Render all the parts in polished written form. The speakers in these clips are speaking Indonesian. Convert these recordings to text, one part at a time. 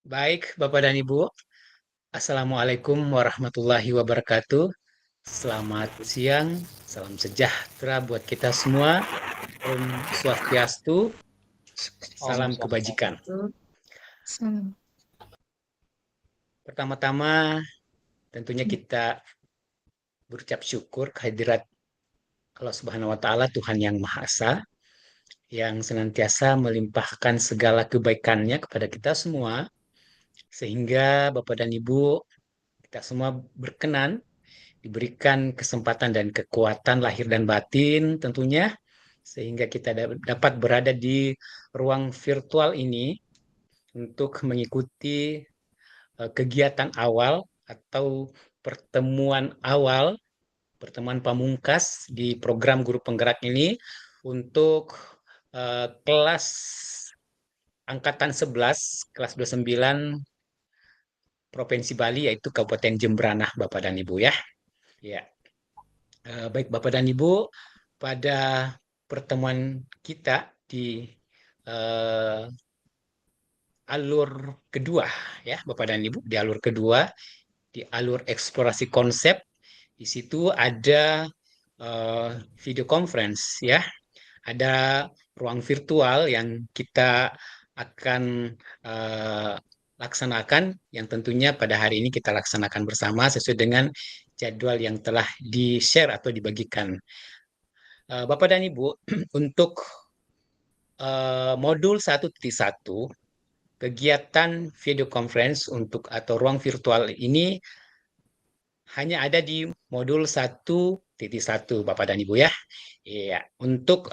Baik, Bapak dan Ibu. Assalamualaikum warahmatullahi wabarakatuh. Selamat siang, salam sejahtera buat kita semua. Om Swastiastu, Om salam kebajikan. Swastiastu. Salam. Pertama-tama, tentunya kita berucap syukur kehadirat Allah Subhanahu wa Ta'ala, Tuhan Yang Maha Esa, yang senantiasa melimpahkan segala kebaikannya kepada kita semua, sehingga Bapak dan Ibu, kita semua berkenan diberikan kesempatan dan kekuatan lahir dan batin tentunya sehingga kita dapat berada di ruang virtual ini untuk mengikuti kegiatan awal atau pertemuan pamungkas di program Guru Penggerak ini untuk kelas angkatan 11 kelas 29 Provinsi Bali yaitu Kabupaten Jembrana Bapak dan Ibu ya. Ya. Baik Bapak dan Ibu, pada pertemuan kita di eh, alur kedua ya Bapak dan Ibu, di alur kedua, di alur eksplorasi konsep, di situ ada video conference ya, ada ruang virtual yang kita akan eh, laksanakan yang tentunya pada hari ini kita laksanakan bersama sesuai dengan jadwal yang telah di-share atau dibagikan. Bapak dan Ibu, untuk modul 1.1, kegiatan video conference untuk atau ruang virtual ini hanya ada di modul 1.1, Bapak dan Ibu ya. Iya, untuk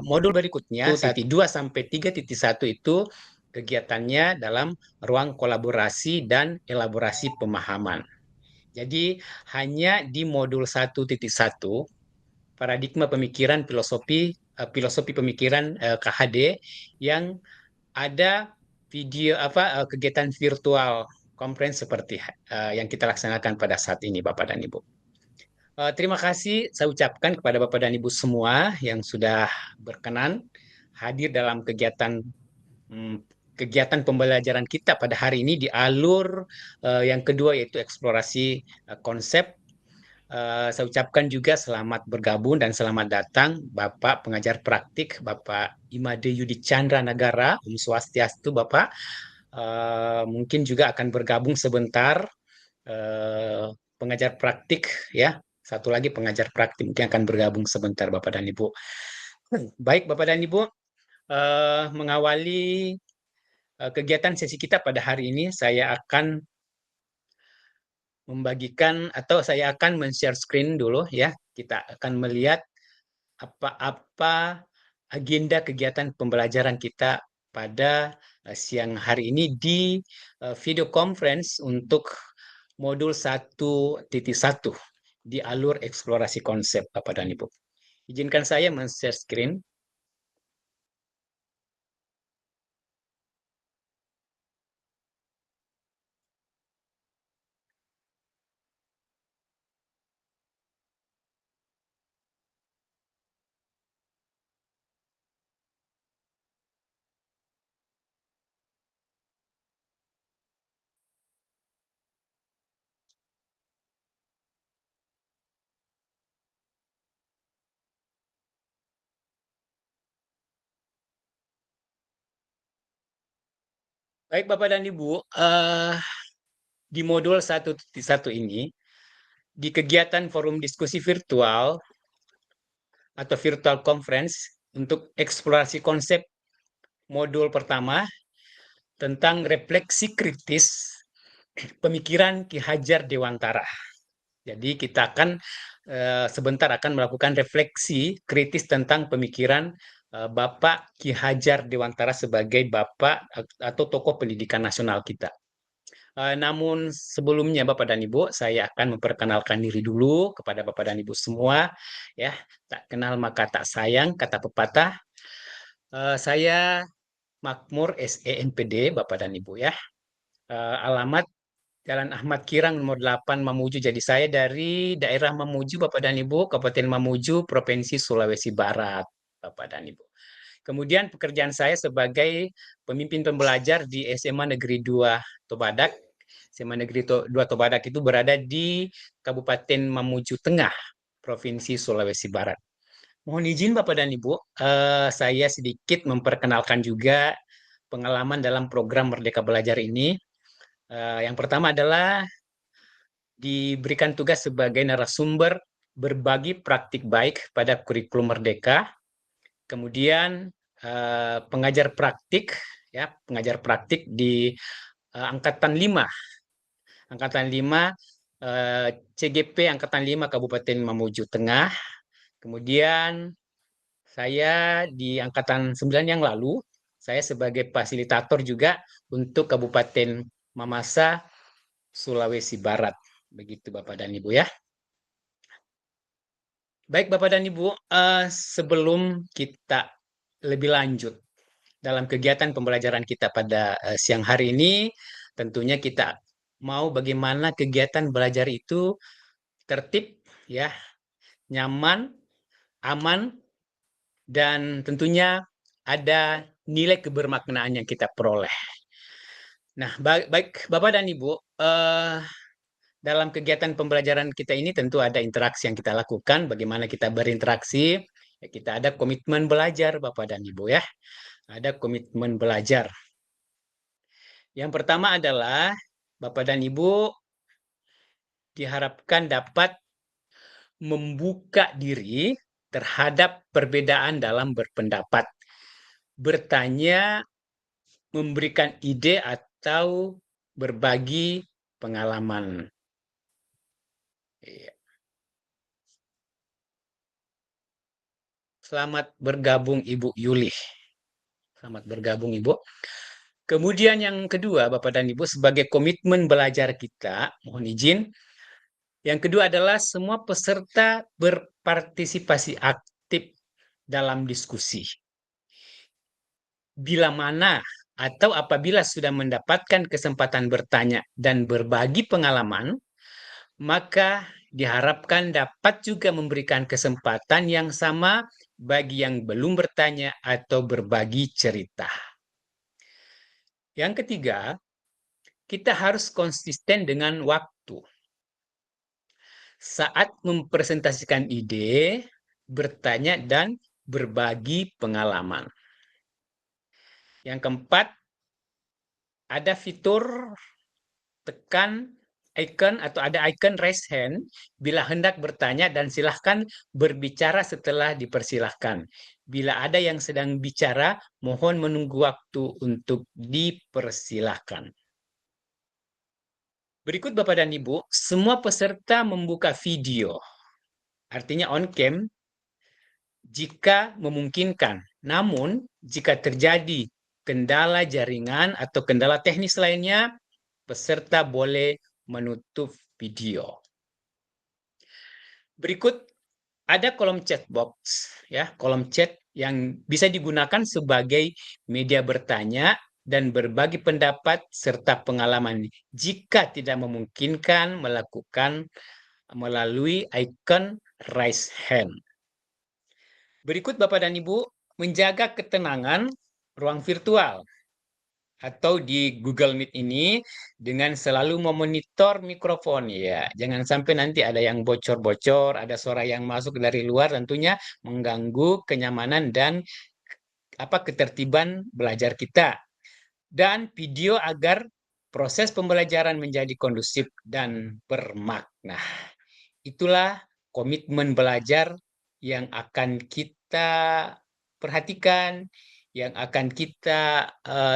modul berikutnya 1.2 sampai 3.1 itu kegiatannya dalam ruang kolaborasi dan elaborasi pemahaman. Jadi hanya di modul 1.1 paradigma pemikiran filosofi pemikiran KHD yang ada video kegiatan virtual conference seperti yang kita laksanakan pada saat ini Bapak dan Ibu. Terima kasih saya ucapkan kepada Bapak dan Ibu semua yang sudah berkenan hadir dalam mm, kegiatan pembelajaran kita pada hari ini di alur yang kedua yaitu eksplorasi konsep. Saya ucapkan juga selamat bergabung dan selamat datang Bapak pengajar praktik Bapak Imade Yudi Chandra Nagara, Om Swastiastu Bapak. Mungkin juga akan bergabung sebentar eh, pengajar praktik ya. Satu lagi pengajar praktik mungkin akan bergabung sebentar Bapak dan Ibu. Baik Bapak dan Ibu, mengawali kegiatan sesi kita pada hari ini saya akan membagikan atau saya akan men-share screen dulu ya. Kita akan melihat apa-apa agenda kegiatan pembelajaran kita pada siang hari ini di video conference untuk modul 1.1 di alur eksplorasi konsep Bapak dan Ibu. Izinkan saya men-share screen. Baik Bapak dan Ibu, di modul 1.1 ini, di kegiatan forum diskusi virtual atau virtual conference untuk eksplorasi konsep modul pertama tentang refleksi kritis pemikiran Ki Hajar Dewantara. Jadi kita akan sebentar akan melakukan refleksi kritis tentang pemikiran Bapak Ki Hajar Dewantara sebagai Bapak atau tokoh pendidikan nasional kita. Namun sebelumnya Bapak dan Ibu, saya akan memperkenalkan diri dulu kepada Bapak dan Ibu semua. Ya, tak kenal maka tak sayang, kata pepatah. Saya Makmur SENPD, Bapak dan Ibu ya. Alamat Jalan Ahmad Kirang nomor 8 Mamuju. Jadi saya dari daerah Mamuju Bapak dan Ibu, Kabupaten Mamuju, Provinsi Sulawesi Barat, Bapak dan Ibu. Kemudian pekerjaan saya sebagai pemimpin pembelajar di SMA Negeri 2 Tobadak. SMA Negeri 2 Tobadak itu berada di Kabupaten Mamuju Tengah, Provinsi Sulawesi Barat. Mohon izin Bapak dan Ibu, saya sedikit memperkenalkan juga pengalaman dalam program Merdeka Belajar ini. Yang pertama adalah diberikan tugas sebagai narasumber berbagi praktik baik pada kurikulum Merdeka. Kemudian pengajar praktik, ya, pengajar praktik di Angkatan 5, Angkatan 5 CGP Angkatan 5 Kabupaten Mamuju Tengah. Kemudian saya di Angkatan 9 yang lalu, saya sebagai fasilitator juga untuk Kabupaten Mamasa, Sulawesi Barat. Begitu Bapak dan Ibu ya. Baik Bapak dan Ibu, sebelum kita lebih lanjut dalam kegiatan pembelajaran kita pada siang hari ini, tentunya kita mau bagaimana kegiatan belajar itu tertib, ya, nyaman, aman, dan tentunya ada nilai kebermaknaan yang kita peroleh. Nah, baik Bapak dan Ibu, dalam kegiatan pembelajaran kita ini tentu ada interaksi yang kita lakukan, bagaimana kita berinteraksi, ya, kita ada komitmen belajar Bapak dan Ibu ya, ada komitmen belajar. Yang pertama adalah Bapak dan Ibu diharapkan dapat membuka diri terhadap perbedaan dalam berpendapat, bertanya, memberikan ide atau berbagi pengalaman. Iya. Selamat bergabung Ibu Yuli. Selamat bergabung Ibu. Kemudian yang kedua Bapak dan Ibu sebagai komitmen belajar kita, mohon izin. Yang kedua adalah semua peserta berpartisipasi aktif dalam diskusi. Bila mana atau apabila sudah mendapatkan kesempatan bertanya dan berbagi pengalaman, maka diharapkan dapat juga memberikan kesempatan yang sama bagi yang belum bertanya atau berbagi cerita. Yang ketiga, kita harus konsisten dengan waktu. Saat mempresentasikan ide, bertanya, dan berbagi pengalaman. Yang keempat, ada fitur tekan icon atau ada icon raise hand bila hendak bertanya dan silahkan berbicara setelah dipersilahkan. Bila ada yang sedang bicara, mohon menunggu waktu untuk dipersilahkan. Berikut Bapak dan Ibu, semua peserta membuka video, artinya on cam, jika memungkinkan. Namun, jika terjadi kendala jaringan atau kendala teknis lainnya, peserta boleh menutup video. Berikut ada kolom chat box, ya, kolom chat yang bisa digunakan sebagai media bertanya dan berbagi pendapat serta pengalaman jika tidak memungkinkan melakukan melalui icon raise hand. Berikut Bapak dan Ibu, menjaga ketenangan ruang virtual atau di Google Meet ini dengan selalu memonitor mikrofon ya. Jangan sampai nanti ada yang bocor-bocor, ada suara yang masuk dari luar tentunya mengganggu kenyamanan dan ketertiban belajar kita. Dan video agar proses pembelajaran menjadi kondusif dan bermakna. Itulah komitmen belajar yang akan kita perhatikan, yang akan kita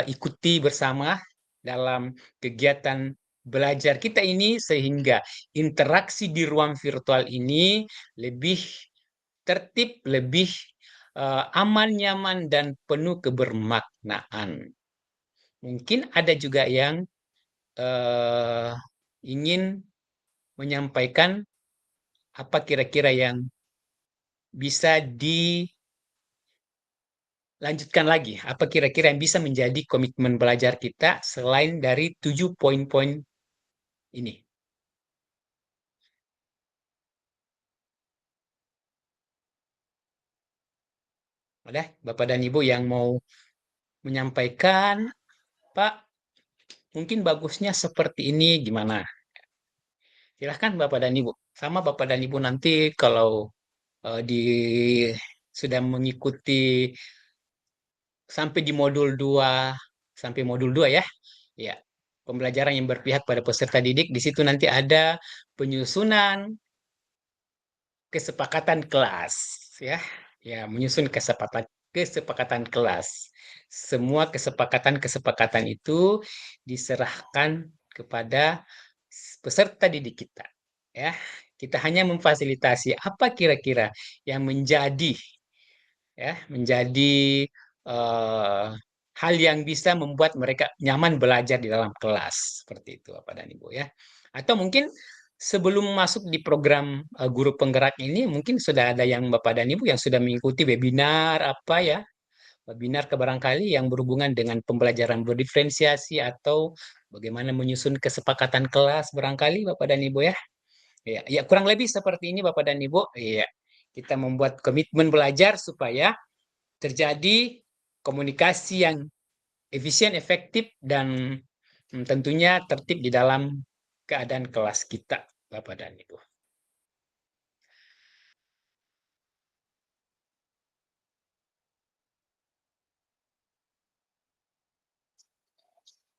ikuti bersama dalam kegiatan belajar kita ini sehingga interaksi di ruang virtual ini lebih tertib, lebih aman, nyaman, dan penuh kebermaknaan. Mungkin ada juga yang ingin menyampaikan apa kira-kira yang bisa dilanjutkan lagi? Apa kira-kira yang bisa menjadi komitmen belajar kita selain dari 7 poin-poin ini? Ada Bapak dan Ibu yang mau menyampaikan, Pak, mungkin bagusnya seperti ini, gimana? Silahkan Bapak dan Ibu. Sama Bapak dan Ibu nanti kalau di sudah mengikuti sampai di modul 2 sampai modul 2 ya. Ya. Pembelajaran yang berpihak pada peserta didik di situ nanti ada penyusunan kesepakatan kelas ya. Ya, menyusun kesepakatan kelas. Semua kesepakatan-kesepakatan itu diserahkan kepada peserta didik kita ya. Kita hanya memfasilitasi apa kira-kira yang menjadi eh, hal yang bisa membuat mereka nyaman belajar di dalam kelas seperti itu Bapak dan Ibu ya. Atau mungkin sebelum masuk di program guru penggerak ini mungkin sudah ada yang Bapak dan Ibu yang sudah mengikuti webinar apa ya, webinar barangkali yang berhubungan dengan pembelajaran berdiferensiasi atau bagaimana menyusun kesepakatan kelas barangkali Bapak dan Ibu ya. Ya, ya kurang lebih seperti ini Bapak dan Ibu. Iya. Kita membuat komitmen belajar supaya terjadi komunikasi yang efisien, efektif, dan tentunya tertib di dalam keadaan kelas kita, Bapak dan Ibu.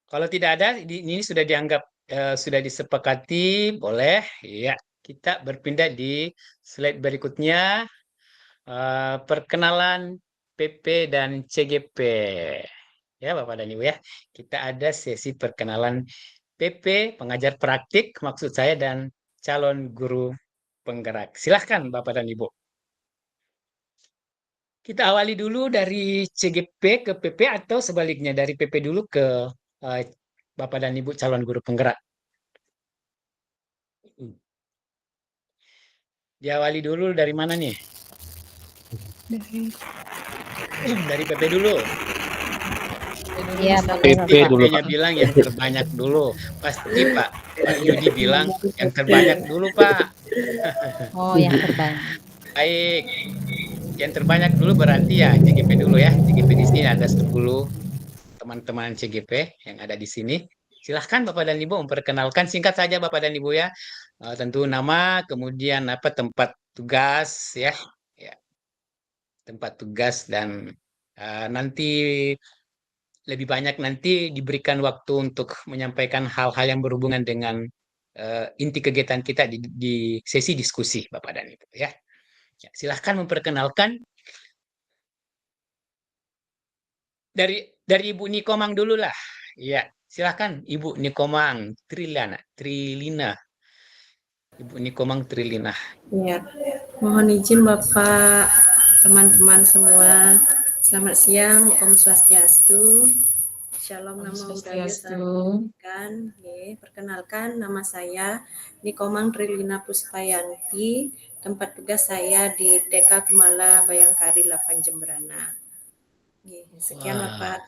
Kalau tidak ada, ini sudah dianggap sudah disepakati, boleh. Ya, kita berpindah di slide berikutnya. Perkenalan PP dan CGP. Ya, Bapak dan Ibu ya. Kita ada sesi perkenalan PP, pengajar praktik maksud saya, dan calon guru penggerak. Silahkan Bapak dan Ibu. Kita awali dulu dari CGP ke PP atau sebaliknya dari PP dulu ke eh, Bapak dan Ibu calon guru penggerak. Diawali dulu dari mana nih? Dari Dari PP dulu. Iya, boleh Pasti PP Bapak. dulu PP-nya Pak. bilang yang terbanyak dulu. Pasti Pak Yudi bilang yang terbanyak dulu Pak. Oh, yang terbanyak. Baik, yang terbanyak dulu berarti ya CGP dulu ya. CGP di sini ada 10 teman-teman CGP yang ada di sini. Silahkan Bapak dan Ibu memperkenalkan singkat saja Bapak dan Ibu ya. Tentu nama, kemudian apa tempat tugas ya, ya tempat tugas dan nanti lebih banyak nanti diberikan waktu untuk menyampaikan hal-hal yang berhubungan dengan inti kegiatan kita di sesi diskusi Bapak dan Ibu ya. Ya, silahkan memperkenalkan dari Ibu Nikomang dulu lah. Ya, silahkan Ibu Nikomang Trilina. Ibu Nikomang Trilina. Ya, mohon izin Bapak, teman-teman semua. Selamat siang, Om Swastiastu. Shalom, Om nama budaya Swastiastu. salam. Perkenalkan, nama saya Nikomang Trilina Puspayanti. Tempat tugas saya di TK Kumala Bayangkari 8 Jemberana. Sekian Wah, Bapak.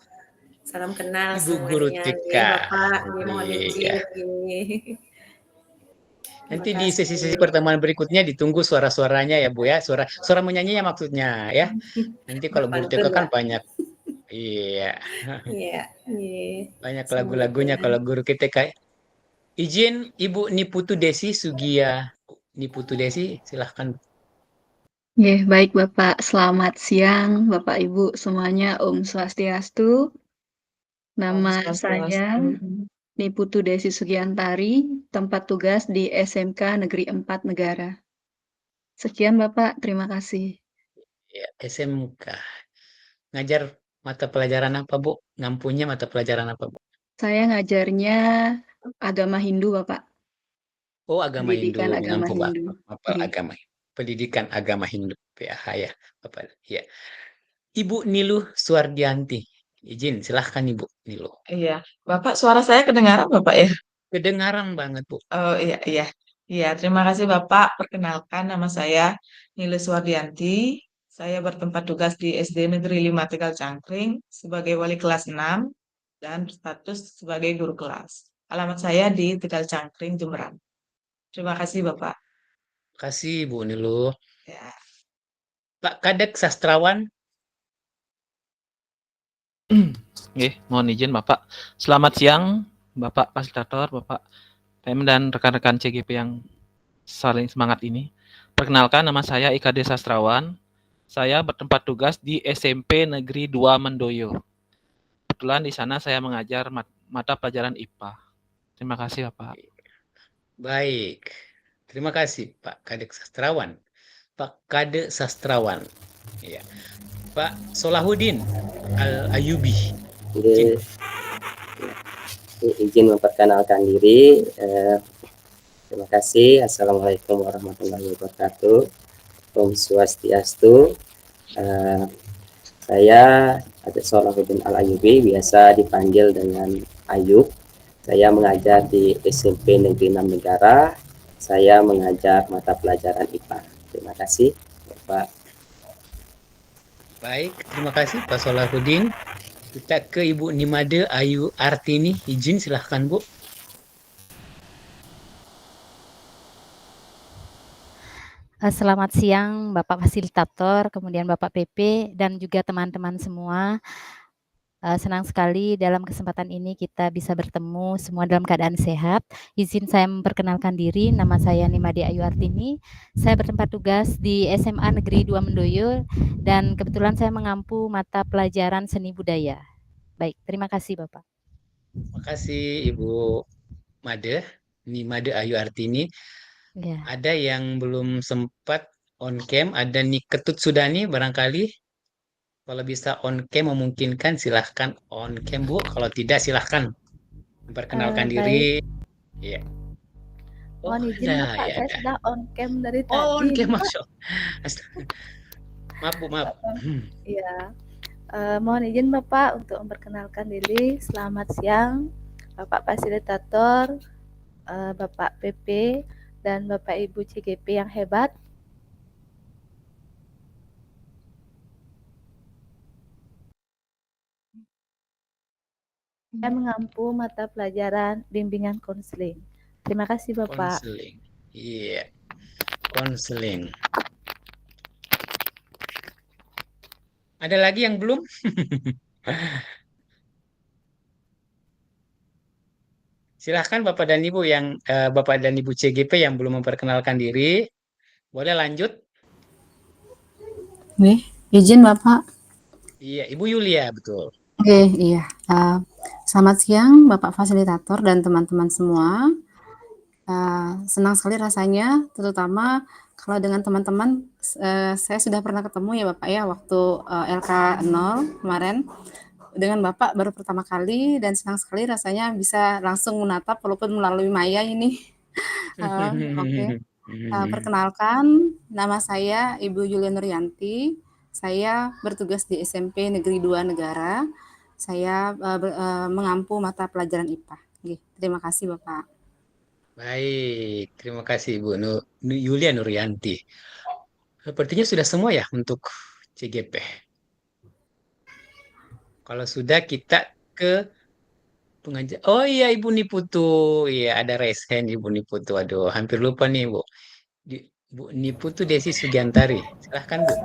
Salam kenal Ibu Guru semuanya. TK. Bapak, mohon Iya. izin. Terima Nanti di sesi-sesi kasih. pertemuan berikutnya ditunggu suara-suaranya ya Bu ya. Suara menyanyinya maksudnya ya. Nanti kalau Guru TK Berpantun kan lah. banyak. Iya. Iya, Banyak semoga lagu-lagunya kalau Guru TK. Izin Ibu Niputu Desi Sugia. Niputu Desi silahkan. Oke, baik Bapak. Selamat siang Bapak Ibu semuanya. Om Swastiastu. Om Nama saya Swastiastu. Niputu Desi Sugiantari, tempat tugas di SMK Negeri 4 Negara. Sekian Bapak, terima kasih. Ya, SMK. Ngajar mata pelajaran apa Bu? Ngampunya mata pelajaran apa Bu? Saya ngajarnya agama Hindu Bapak, Oh, agama Hindu, pendidikan agama mengampu Hindu. Bapak Oke. agama. Pendidikan agama Hindu, PAH ya, Bapak. Ya. Ibu Nilu Suardianti. Izin, silahkan Ibu Nilu. Iya, Bapak suara saya kedengaran Bapak ya? Kedengaran banget Bu. Oh iya, iya. Iya, terima kasih Bapak. Perkenalkan nama saya Nilis Wardianti. Saya bertempat tugas di SD Negeri 5 Tegal Cangkring sebagai wali kelas 6 dan berstatus sebagai guru kelas. Alamat saya di Tegal Cangkring, Jemberan. Terima kasih Bapak. Kasih Bu Nilu. Ya. Pak Kadek Sastrawan. Nggih, mohon izin Bapak. Selamat siang Bapak Fasilitator, Bapak PM dan rekan-rekan CGP yang saling semangat ini. Perkenalkan, nama saya IKD Sastrawan. Saya bertempat tugas di SMP Negeri 2 Mendoyo. Kebetulan di sana saya mengajar mata pelajaran IPA. Terima kasih Bapak. Baik. Terima kasih Pak Kadek Sastrawan. Pak Kade Sastrawan. Ya. Pak Solahuddin Al-Ayubi. Jadi, izin memperkenalkan diri. Terima kasih. Assalamualaikum warahmatullahi wabarakatuh. Om Swastiastu. Saya Kadek Solahuddin Al-Ayubi, biasa dipanggil dengan Ayub. Saya mengajar di SMP Negeri 6 Negara. Saya mengajar mata pelajaran IPA. Terima kasih, Bapak. Baik, terima kasih Pak Solahuddin. Kita ke Ibu Nimade Ayu Artini. Izin silahkan Bu. Selamat siang Bapak Fasilitator, kemudian Bapak PP, dan juga teman-teman semua. Senang sekali dalam kesempatan ini kita bisa bertemu semua dalam keadaan sehat. Izin saya memperkenalkan diri, nama saya Nimade Ayu Artini. Saya bertempat tugas di SMA Negeri 2 Mendoyo, dan kebetulan saya mengampu mata pelajaran seni budaya. Baik, terima kasih Bapak. Terima kasih Ibu Made, Nimade Ayu Artini. Ya. Ada yang belum sempat on cam, ada nih Ketut Sudani barangkali. Kalau bisa on cam memungkinkan silahkan on cam Bu. Kalau tidak silahkan memperkenalkan diri. Iya. Oh, Mohon izin ada, Bapak, ya saya ada. sudah on cam dari Oh, on tadi. cam, Masya Allah. Maaf Bu, maaf. Iya. Mohon izin Bapak untuk memperkenalkan diri. Selamat siang, Bapak Fasilitator, Bapak PP, dan Bapak Ibu CGP yang hebat. Saya mengampu mata pelajaran bimbingan konseling. Terima kasih Bapak. Konseling. Iya. Konseling. Ada lagi yang belum? Silahkan Bapak dan Ibu Bapak dan Ibu CGP yang belum memperkenalkan diri, boleh lanjut. Oke, izin Bapak. Iya, Ibu Yulia, betul. Oke, iya. Selamat siang Bapak Fasilitator dan teman-teman semua. Senang sekali rasanya, terutama kalau dengan teman-teman, saya sudah pernah ketemu ya Bapak ya, waktu LK 0 kemarin. Dengan Bapak baru pertama kali dan senang sekali rasanya bisa langsung menatap walaupun melalui maya ini. Oke. Perkenalkan, nama saya Ibu Yulia Nuryanti. Saya bertugas di SMP Negeri 2 Negara. Saya mengampu mata pelajaran IPA. Terima kasih Bapak. Baik, terima kasih Ibu Yulia Nuryanti. Sepertinya sudah semua ya untuk CGP. Kalau sudah kita ke pengajar. Oh iya Ibu Niputu. Iya ada raise hand Ibu Niputu. Aduh, hampir lupa nih Bu. Bu Niputu Desi Sugiantari. Silahkan Bu.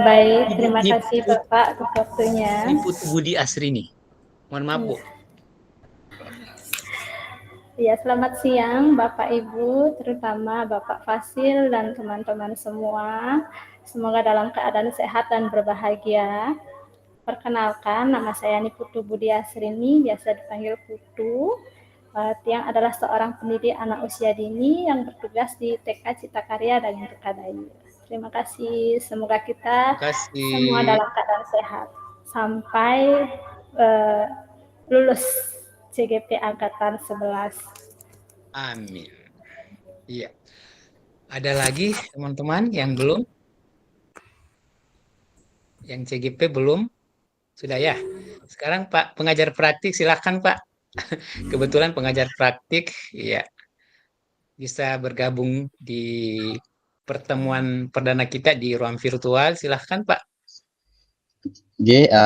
Baik, terima kasih Bapak atas waktunya. Niputu Budi Asrini. Mohon maaf Bu. Ya, selamat siang Bapak Ibu, terutama Bapak Fasil dan teman-teman semua. Semoga dalam keadaan sehat dan berbahagia. Perkenalkan, nama saya Niputu Budi Asrini, biasa dipanggil Putu. Tiang adalah seorang pendidik anak usia dini yang bertugas di TK Cita Karya dan Rekadayu. Terima kasih, semoga kita semua dalam keadaan sehat sampai lulus CGP Angkatan 11. Amin. Iya. Ada lagi teman-teman yang belum? Yang CGP belum? Sudah ya? Sekarang Pak pengajar praktik, silahkan Pak. Kebetulan pengajar praktik, ya, bisa bergabung di pertemuan perdana kita di ruang virtual. Silahkan Pak.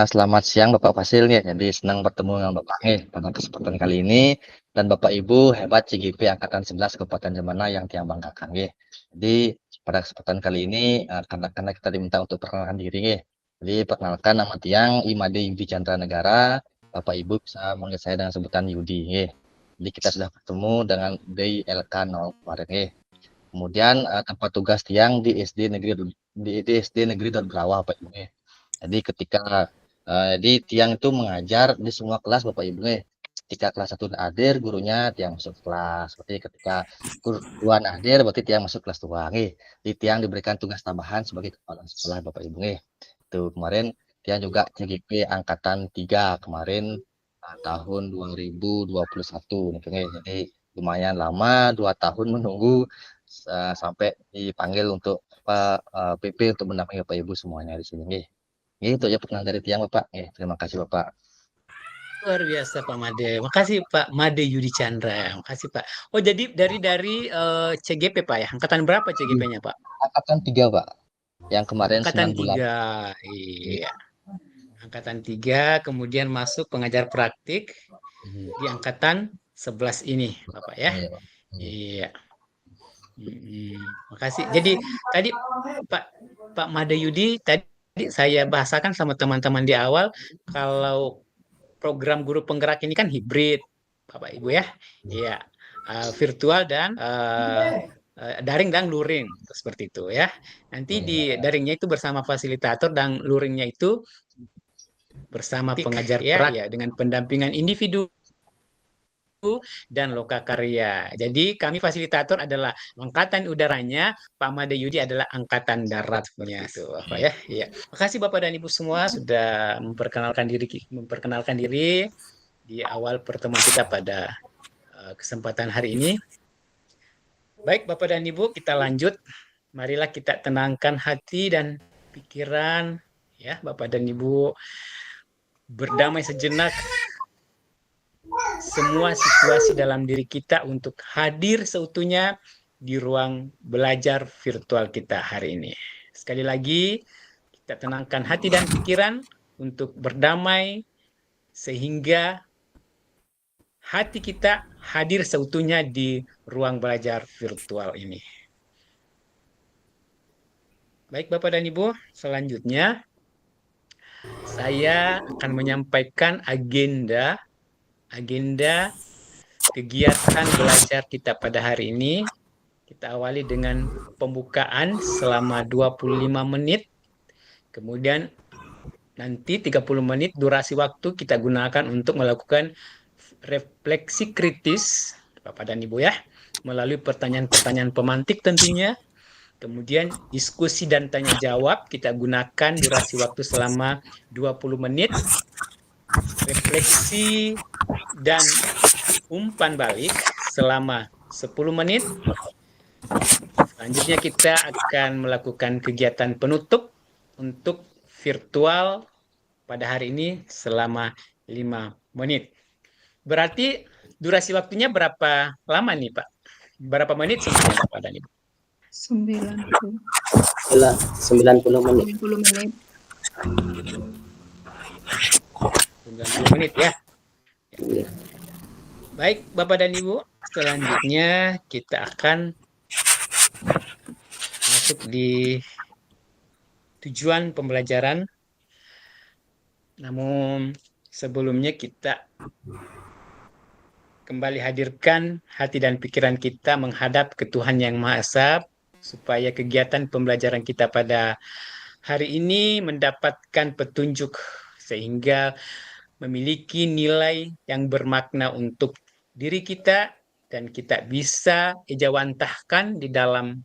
Selamat siang Bapak Fasil ya. Jadi senang bertemu dengan Bapak pada kesempatan kali ini, dan Bapak Ibu hebat CGP Angkatan 11 Kabupaten Jemana yang tiang banggakan. Jadi pada kesempatan kali ini karena kita diminta untuk perkenalkan diri Jadi perkenalkan nama tiang Imade Yudi Chandra Negara. Bapak Ibu bisa manggil saya dengan sebutan Yudi. Jadi kita sudah bertemu dengan DLK 0 kemarin. Kemudian tempat tugas tiang di SD Negeri Berawah Bapak Ibu. Jadi ketika jadi tiang itu mengajar di semua kelas Bapak Ibu. Ketika kelas 1 hadir, gurunya tiang masuk kelas. Seperti ketika guru hadir, berarti tiang masuk kelas 2. Jadi tiang diberikan tugas tambahan sebagai kepala sekolah Bapak Ibu. Itu kemarin tiang juga CGP angkatan 3 kemarin tahun 2021. Jadi lumayan lama, 2 tahun menunggu sampai dipanggil untuk PP untuk mendampingi Bapak Ibu semuanya di sini. Itu ya perkenalan dari tiang Bapak. Terima kasih Bapak. Luar biasa Pak Made. Makasih Pak Made Yudi Chandra. Makasih Pak. Oh jadi dari CGP Pak ya. Angkatan berapa CGP-nya Pak? Angkatan 3 Pak. Yang kemarin Angkatan 9 bulan. 3. Iya. Angkatan 3 kemudian masuk pengajar praktik di angkatan 11 ini Bapak ya. Iya. Makasih. Jadi tadi Pak Made Yudi tadi saya bahasakan sama teman-teman di awal kalau program guru penggerak ini kan hibrid, Bapak Ibu ya. Iya, virtual dan daring dan luring seperti itu ya. Nanti di daringnya itu bersama fasilitator dan luringnya itu bersama pengajar ya dengan pendampingan individu dan lokakarya. Jadi kami fasilitator adalah angkatan udaranya, Pak Made Yudi adalah angkatan daratnya tuh apa ya. Iya. Makasih Bapak dan Ibu semua sudah memperkenalkan diri di awal pertemuan kita pada kesempatan hari ini. Baik Bapak dan Ibu, kita lanjut. Marilah kita tenangkan hati dan pikiran ya Bapak dan Ibu, berdamai sejenak semua situasi dalam diri kita untuk hadir seutuhnya di ruang belajar virtual kita hari ini. Sekali lagi, kita tenangkan hati dan pikiran untuk berdamai sehingga hati kita hadir seutuhnya di ruang belajar virtual ini. Baik Bapak dan Ibu, selanjutnya saya akan menyampaikan agenda kegiatan belajar kita pada hari ini. Kita awali dengan pembukaan selama 25 menit. Kemudian nanti 30 menit durasi waktu kita gunakan untuk melakukan refleksi kritis Bapak dan Ibu ya, melalui pertanyaan-pertanyaan pemantik tentunya. Kemudian diskusi dan tanya jawab kita gunakan durasi waktu selama 20 menit. Refleksi dan umpan balik selama 10 menit. Selanjutnya kita akan melakukan kegiatan penutup untuk virtual pada hari ini selama 5 menit. Berarti durasi waktunya berapa lama nih Pak? Berapa menit sebenarnya Bapak dan Ibu? 90 menit. 90 menit. 90 menit ya. Baik Bapak dan Ibu, selanjutnya kita akan masuk di tujuan pembelajaran. Namun sebelumnya kita kembali hadirkan hati dan pikiran kita menghadap ke Tuhan Yang Maha Esa, supaya kegiatan pembelajaran kita pada hari ini mendapatkan petunjuk sehingga memiliki nilai yang bermakna untuk diri kita dan kita bisa ejawantahkan di dalam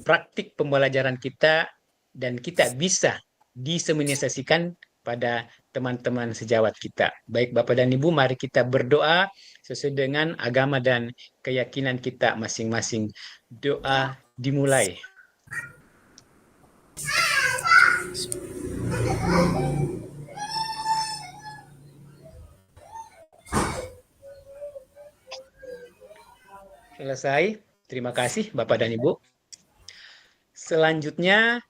praktik pembelajaran kita dan kita bisa diseminasikan pada teman-teman sejawat kita. Baik Bapak dan Ibu, mari kita berdoa sesuai dengan agama dan keyakinan kita masing-masing. Doa dimulai. Selesai. Terima kasih Bapak dan Ibu. Selanjutnya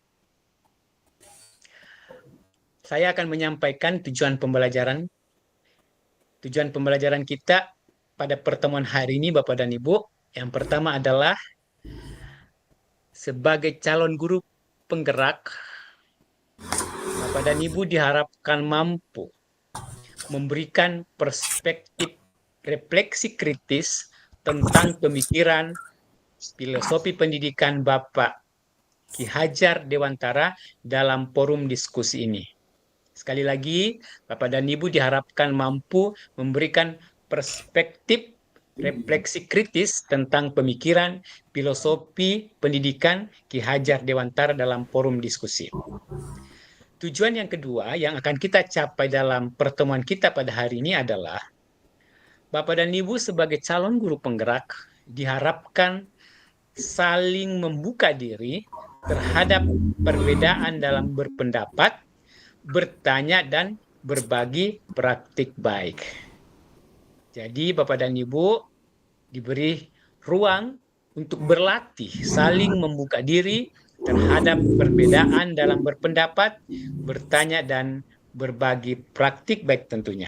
saya akan menyampaikan tujuan pembelajaran. Tujuan pembelajaran kita pada pertemuan hari ini Bapak dan Ibu. Yang pertama adalah sebagai calon guru penggerak, Bapak dan Ibu diharapkan mampu memberikan perspektif refleksi kritis tentang pemikiran filosofi pendidikan Bapak Ki Hajar Dewantara dalam forum diskusi ini. Sekali lagi, Bapak dan Ibu diharapkan mampu memberikan perspektif refleksi kritis tentang pemikiran filosofi pendidikan Ki Hajar Dewantara dalam forum diskusi. Tujuan yang kedua yang akan kita capai dalam pertemuan kita pada hari ini adalah Bapak dan Ibu sebagai calon guru penggerak diharapkan saling membuka diri terhadap perbedaan dalam berpendapat, bertanya, dan berbagi praktik baik. Jadi Bapak dan Ibu diberi ruang untuk berlatih, saling membuka diri terhadap perbedaan dalam berpendapat, bertanya, dan berbagi praktik baik tentunya.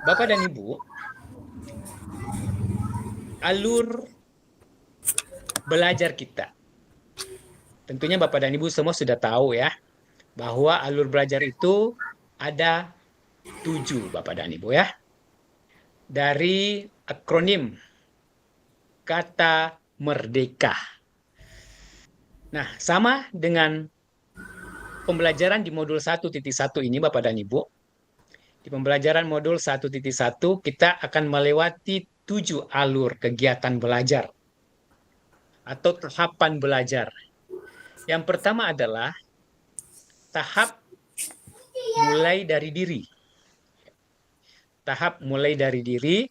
Bapak dan Ibu, alur belajar kita. Tentunya Bapak dan Ibu semua sudah tahu ya, bahwa alur belajar itu ada 7 Bapak dan Ibu ya. Dari akronim kata merdeka. Nah, sama dengan pembelajaran di modul 1.1 ini Bapak dan Ibu. Di pembelajaran modul 1.1 kita akan melewati 7 alur kegiatan belajar atau tahapan belajar. Yang pertama adalah tahap mulai dari diri. Tahap mulai dari diri,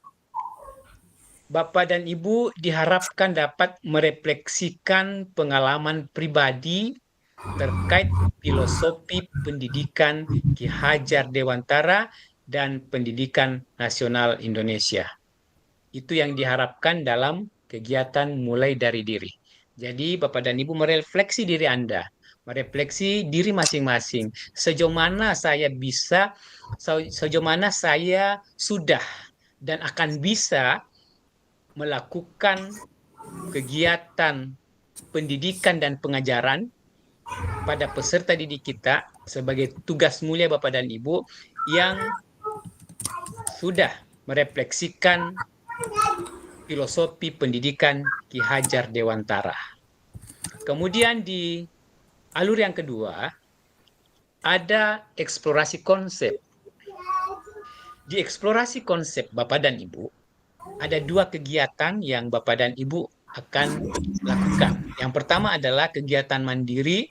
Bapak dan Ibu diharapkan dapat merefleksikan pengalaman pribadi terkait filosofi pendidikan Ki Hajar Dewantara dan pendidikan nasional Indonesia. Itu yang diharapkan dalam kegiatan mulai dari diri. Jadi Bapak dan Ibu merefleksi diri Anda, merefleksi diri masing-masing. Sejauh mana saya bisa, sejauh mana saya sudah dan akan bisa melakukan kegiatan pendidikan dan pengajaran pada peserta didik kita sebagai tugas mulia Bapak dan Ibu yang sudah merefleksikan filosofi pendidikan Ki Hajar Dewantara. Kemudian di alur yang kedua ada eksplorasi konsep. Di eksplorasi konsep Bapak dan Ibu ada 2 kegiatan yang Bapak dan Ibu akan lakukan. Yang pertama adalah kegiatan mandiri,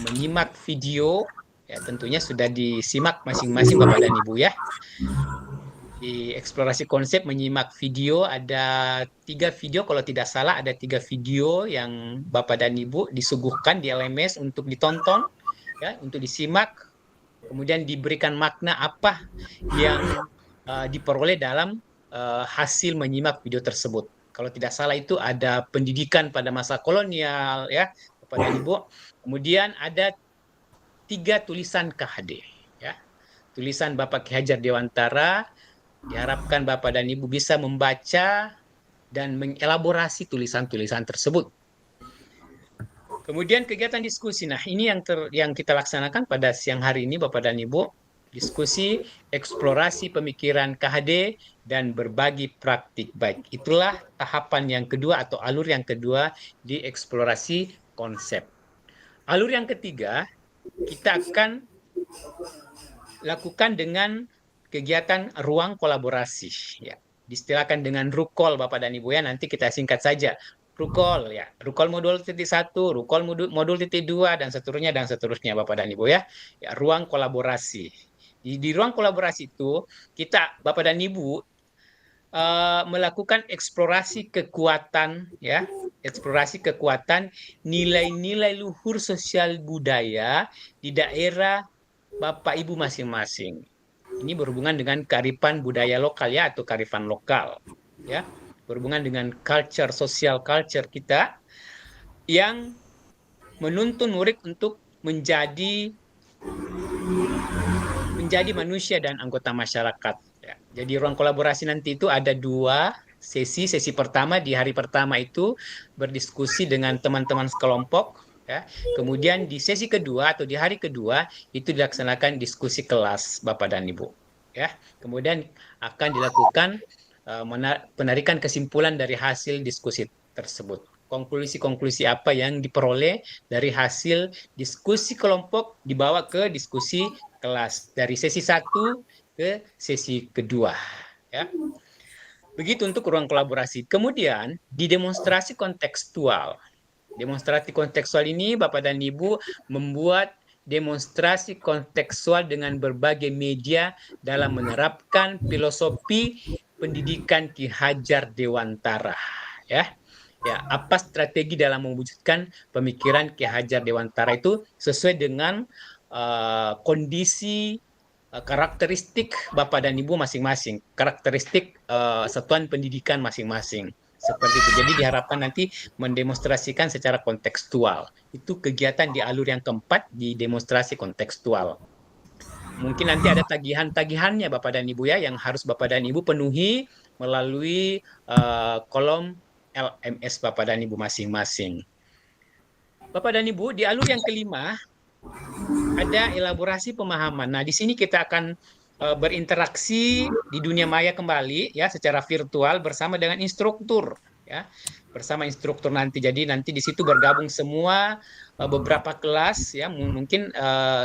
menyimak video, ya tentunya sudah disimak masing-masing Bapak dan Ibu ya. Di eksplorasi konsep menyimak video ada 3 video, kalau tidak salah ada 3 video yang Bapak dan Ibu disuguhkan di LMS untuk ditonton, ya, untuk disimak, kemudian diberikan makna apa yang diperoleh dalam hasil menyimak video tersebut. Kalau tidak salah itu ada pendidikan pada masa kolonial ya Bapak dan Ibu. Kemudian ada 3 tulisan KHD ya. Tulisan Bapak Ki Hajar Dewantara, diharapkan Bapak dan Ibu bisa membaca dan mengelaborasi tulisan-tulisan tersebut. Kemudian kegiatan diskusi. Nah, ini yang kita laksanakan pada siang hari ini Bapak dan Ibu. Diskusi, eksplorasi pemikiran KHD, dan berbagi praktik baik. Itulah tahapan yang kedua atau alur yang kedua di eksplorasi konsep. Alur yang ketiga, kita akan lakukan dengan kegiatan ruang kolaborasi. Ya, diistilahkan dengan RUKOL Bapak dan Ibu ya, nanti kita singkat saja. RUKOL ya, RUKOL modul titik 1, RUKOL modul titik 2, dan seterusnya Bapak dan Ibu ya. Ya, ruang kolaborasi. Di ruang kolaborasi itu kita Bapak dan Ibu melakukan eksplorasi kekuatan ya, eksplorasi kekuatan nilai-nilai luhur sosial budaya di daerah Bapak Ibu masing-masing. Ini berhubungan dengan kearifan budaya lokal ya, atau kearifan lokal ya, berhubungan dengan culture, social culture kita yang menuntun murid untuk menjadi manusia dan anggota masyarakat. Ya. Jadi ruang kolaborasi nanti itu ada 2 sesi. Sesi pertama di hari pertama itu berdiskusi dengan teman-teman sekelompok ya. Kemudian di sesi kedua atau di hari kedua itu dilaksanakan diskusi kelas Bapak dan Ibu, ya. Kemudian akan dilakukan penarikan kesimpulan dari hasil diskusi tersebut. Konklusi-konklusi apa yang diperoleh dari hasil diskusi kelompok dibawa ke diskusi kelas dari sesi 1 ke sesi kedua, ya. Begitu untuk ruang kolaborasi. Kemudian di demonstrasi kontekstual. Demonstrasi kontekstual ini Bapak dan Ibu membuat demonstrasi kontekstual dengan berbagai media dalam menerapkan filosofi pendidikan Ki Hajar Dewantara, ya. Ya, apa strategi dalam mewujudkan pemikiran Ki Hajar Dewantara itu sesuai dengan kondisi karakteristik Bapak dan Ibu masing-masing, karakteristik satuan pendidikan masing-masing. Seperti itu. Jadi diharapkan nanti mendemonstrasikan secara kontekstual. Itu kegiatan di alur yang keempat di demonstrasi kontekstual. Mungkin nanti ada tagihan-tagihannya Bapak dan Ibu ya, yang harus Bapak dan Ibu penuhi melalui kolom LMS Bapak dan Ibu masing-masing. Bapak dan Ibu, di alur yang kelima ada elaborasi pemahaman. Nah, di sini kita akan berinteraksi di dunia maya kembali ya, secara virtual bersama dengan instruktur ya. Bersama instruktur nanti. Jadi nanti di situ bergabung semua beberapa kelas ya, mungkin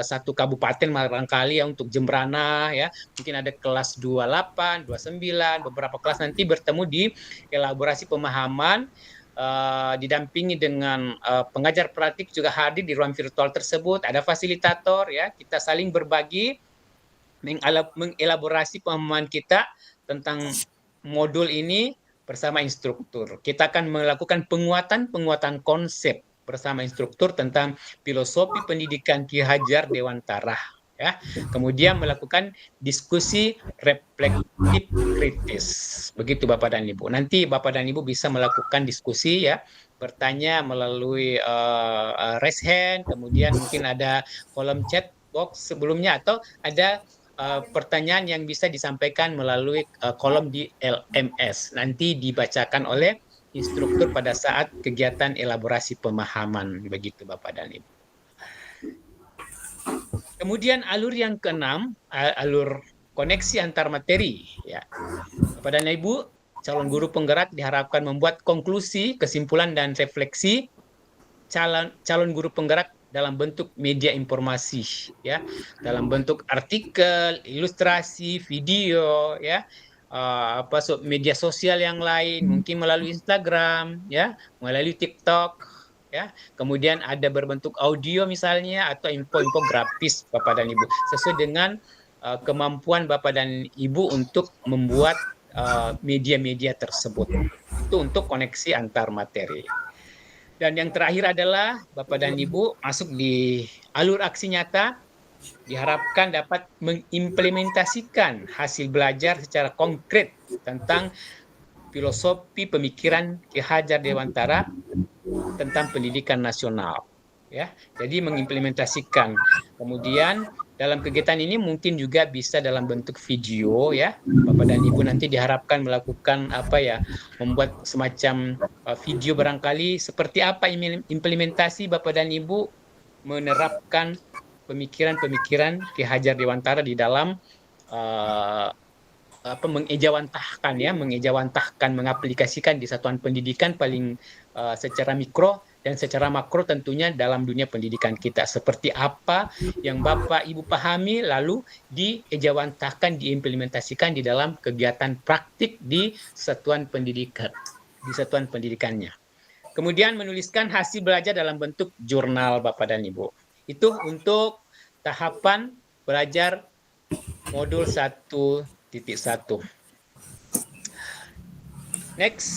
satu kabupaten barangkali ya untuk Jembrana ya. Mungkin ada kelas 28, 29, beberapa kelas nanti bertemu di elaborasi pemahaman. Didampingi dengan pengajar praktik juga hadir di ruang virtual tersebut, ada fasilitator ya, kita saling berbagi mengelaborasi pemahaman kita tentang modul ini bersama instruktur. Kita akan melakukan penguatan konsep bersama instruktur tentang filosofi pendidikan Ki Hajar Dewantara ya. Kemudian melakukan diskusi reflektif kritis. Begitu Bapak dan Ibu. Nanti Bapak dan Ibu bisa melakukan diskusi ya, bertanya melalui raise hand, kemudian mungkin ada kolom chat box sebelumnya atau ada pertanyaan yang bisa disampaikan melalui kolom di LMS. Nanti dibacakan oleh instruktur pada saat kegiatan elaborasi pemahaman. Begitu Bapak dan Ibu. Kemudian alur yang keenam, alur koneksi antar materi. Ya. Bapak dan Ibu, calon guru penggerak diharapkan membuat konklusi, kesimpulan, dan refleksi calon guru penggerak dalam bentuk media informasi, ya, dalam bentuk artikel, ilustrasi, video, ya, media sosial yang lain, mungkin melalui Instagram, ya, melalui TikTok. Ya, kemudian ada berbentuk audio misalnya atau info-info grafis Bapak dan Ibu sesuai dengan kemampuan Bapak dan Ibu untuk membuat media-media tersebut. Itu untuk koneksi antar materi. Dan yang terakhir adalah Bapak dan Ibu masuk di alur aksi nyata, diharapkan dapat mengimplementasikan hasil belajar secara konkret tentang filosofi pemikiran Ki Hajar Dewantara tentang pendidikan nasional, ya. Jadi mengimplementasikan. Kemudian dalam kegiatan ini mungkin juga bisa dalam bentuk video, ya. Bapak dan Ibu nanti diharapkan melakukan membuat semacam video barangkali seperti apa implementasi Bapak dan Ibu menerapkan pemikiran-pemikiran Ki Hajar Dewantara di dalam mengejawantahkan, mengaplikasikan di satuan pendidikan paling secara mikro dan secara makro tentunya dalam dunia pendidikan kita. Seperti apa yang Bapak Ibu pahami lalu diejawantahkan, diimplementasikan di dalam kegiatan praktik di satuan pendidikan, di satuan pendidikannya. Kemudian menuliskan hasil belajar dalam bentuk jurnal Bapak dan Ibu. Itu untuk tahapan belajar modul 1.1. Next,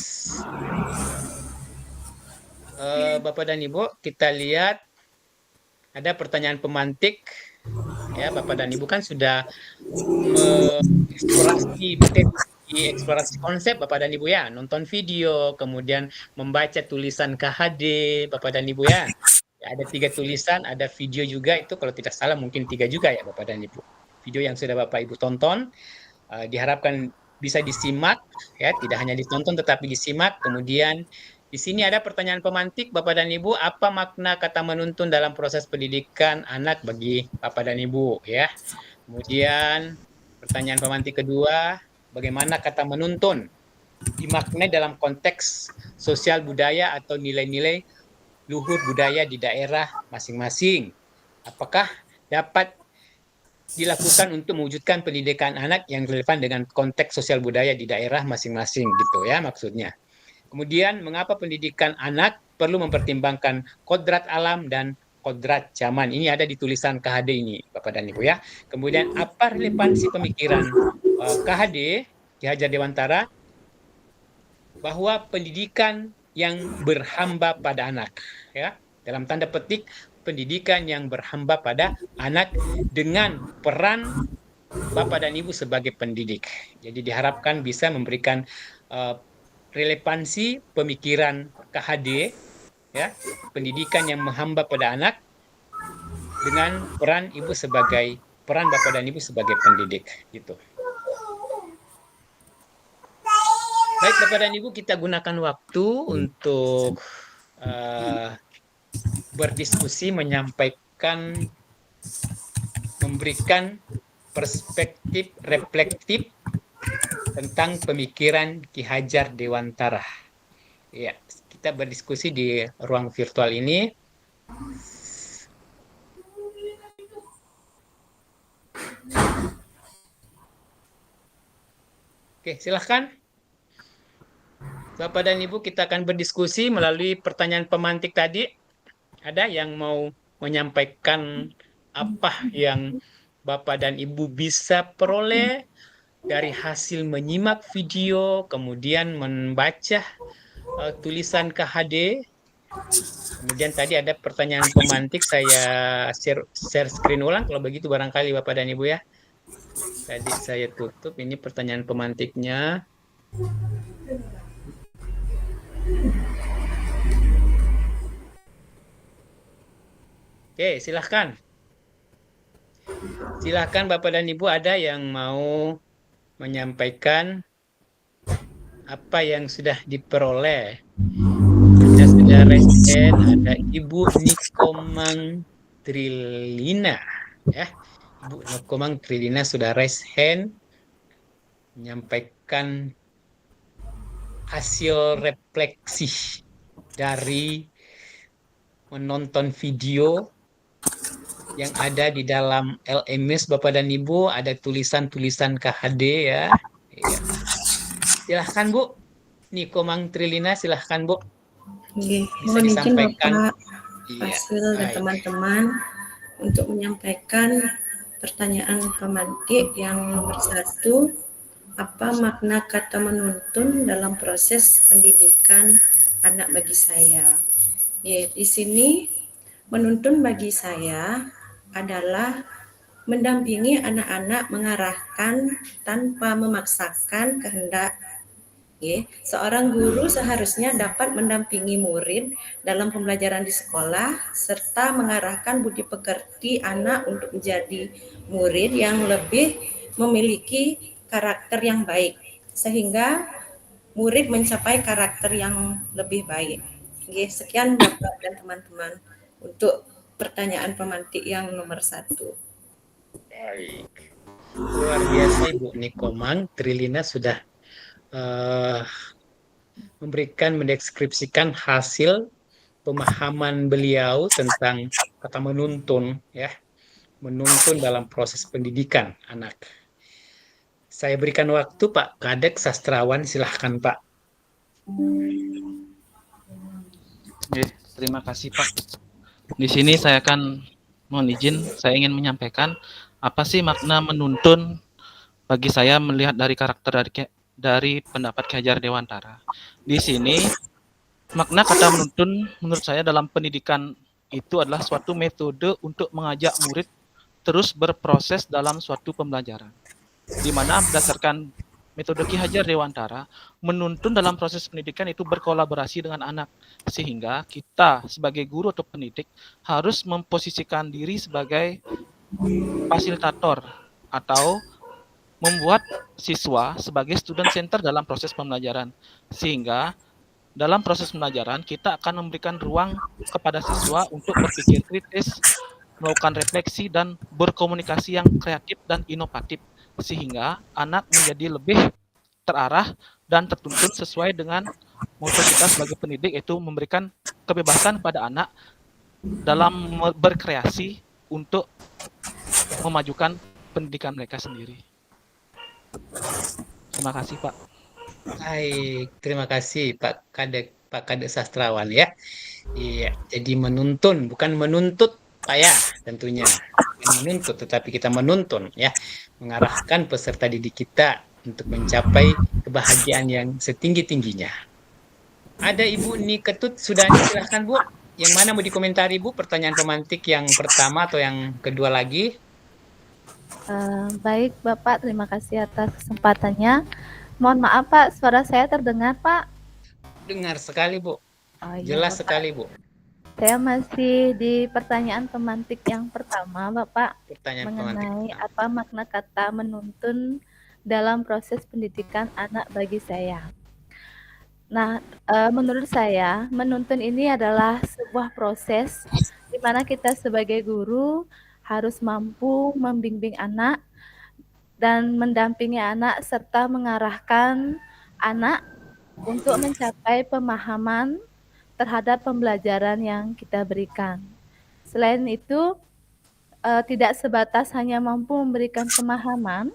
Bapak dan Ibu, kita lihat ada pertanyaan pemantik. Ya, Bapak dan Ibu kan sudah eksplorasi konsep Bapak dan Ibu ya, nonton video, kemudian membaca tulisan KHD Bapak dan Ibu ya. Ada 3 tulisan, ada video juga, itu kalau tidak salah mungkin 3 juga ya Bapak dan Ibu. Video yang sudah Bapak Ibu tonton diharapkan bisa disimak ya, tidak hanya ditonton tetapi disimak, kemudian Di sini ada pertanyaan pemantik, Bapak dan Ibu, apa makna kata menuntun dalam proses pendidikan anak bagi Bapak dan Ibu, ya. Kemudian pertanyaan pemantik kedua, bagaimana kata menuntun dimaknai dalam konteks sosial budaya atau nilai-nilai luhur budaya di daerah masing-masing. Apakah dapat dilakukan untuk mewujudkan pendidikan anak yang relevan dengan konteks sosial budaya di daerah masing-masing, gitu ya maksudnya. Kemudian, mengapa pendidikan anak perlu mempertimbangkan kodrat alam dan kodrat zaman? Ini ada di tulisan KHD ini, Bapak dan Ibu ya. Kemudian, apa relevansi pemikiran KHD, Ki Hajar Dewantara, bahwa pendidikan yang berhamba pada anak, ya, dalam tanda petik pendidikan yang berhamba pada anak dengan peran Bapak dan Ibu sebagai pendidik. Jadi diharapkan bisa memberikan relevansi pemikiran KHD, ya, pendidikan yang menghamba pada anak dengan peran Bapak dan Ibu sebagai pendidik, gitu. Baik Bapak dan Ibu, kita gunakan waktu untuk berdiskusi, memberikan perspektif reflektif tentang pemikiran Ki Hajar Dewantara. Ya, kita berdiskusi di ruang virtual ini. Oke, silahkan. Bapak dan Ibu, kita akan berdiskusi melalui pertanyaan pemantik tadi. Ada yang mau menyampaikan apa yang Bapak dan Ibu bisa peroleh dari hasil menyimak video, kemudian membaca tulisan KHD. Kemudian tadi ada pertanyaan pemantik, saya share screen ulang kalau begitu barangkali Bapak dan Ibu ya. Tadi saya tutup, ini pertanyaan pemantiknya. Oke, silahkan. Silahkan Bapak dan Ibu, ada yang mau menyampaikan apa yang sudah diperoleh. Ada sudah raise hand, ada Ibu Nikomang Trilina, ya. Ibu Nikomang Trilina sudah raise hand, menyampaikan hasil refleksi dari menonton video yang ada di dalam LMS Bapak dan Ibu, ada tulisan-tulisan KHD ya. Silahkan Bu, Nikomang Trilina, silahkan Bu. Bisa Mohon izin disampaikan. Bapak Fasil dan teman-teman untuk menyampaikan pertanyaan pemantik yang nomor 1, apa makna kata menuntun dalam proses pendidikan anak bagi saya? Ya, di sini menuntun bagi saya adalah mendampingi anak-anak, mengarahkan tanpa memaksakan kehendak. Seorang guru seharusnya dapat mendampingi murid dalam pembelajaran di sekolah serta mengarahkan budi pekerti anak untuk menjadi murid yang lebih memiliki karakter yang baik sehingga murid mencapai karakter yang lebih baik. Sekian Bapak dan teman-teman untuk pertanyaan pemantik yang nomor 1. Baik. Luar biasa Ibu Nikomang Trilina sudah mendeskripsikan hasil pemahaman beliau tentang kata menuntun, ya, menuntun dalam proses pendidikan anak. Saya berikan waktu Pak Kadek Sastrawan, silahkan Pak. Terima kasih Pak. Di sini saya akan mohon izin, saya ingin menyampaikan apa sih makna menuntun bagi saya melihat dari karakter dari pendapat Ki Hajar Dewantara. Di sini makna kata menuntun menurut saya dalam pendidikan itu adalah suatu metode untuk mengajak murid terus berproses dalam suatu pembelajaran. Di mana berdasarkan metode Ki Hajar Dewantara, menuntun dalam proses pendidikan itu berkolaborasi dengan anak. Sehingga kita sebagai guru atau pendidik harus memposisikan diri sebagai fasilitator atau membuat siswa sebagai student center dalam proses pembelajaran. Sehingga dalam proses pembelajaran kita akan memberikan ruang kepada siswa untuk berpikir kritis, melakukan refleksi dan berkomunikasi yang kreatif dan inovatif sehingga anak menjadi lebih terarah dan tertuntun sesuai dengan moto kita sebagai pendidik, yaitu memberikan kebebasan pada anak dalam berkreasi untuk memajukan pendidikan mereka sendiri. Terima kasih, Pak. Baik, terima kasih Pak Kadek Sastrawan ya. Iya, jadi menuntun bukan menuntut Pak ya, tentunya. Bukan menuntut tetapi kita menuntun ya, mengarahkan peserta didik kita untuk mencapai kebahagiaan yang setinggi-tingginya. Ada Ibu Niketut sudah silahkan Bu. Yang mana mau dikomentari Bu, pertanyaan pemantik yang pertama atau yang kedua lagi? Baik Bapak, terima kasih atas kesempatannya. Mohon maaf Pak, suara saya terdengar Pak? Dengar sekali Bu, Oh, iya, jelas Bapak. sekali Bu. Saya masih di pertanyaan pemantik yang pertama Bapak, Pertanyaan mengenai pemantik. apa makna kata menuntun dalam proses pendidikan anak bagi saya. Nah, menurut saya menuntun ini adalah sebuah proses di mana kita sebagai guru harus mampu membimbing anak dan mendampingi anak serta mengarahkan anak untuk mencapai pemahaman terhadap pembelajaran yang kita berikan. Selain itu, tidak sebatas hanya mampu memberikan pemahaman,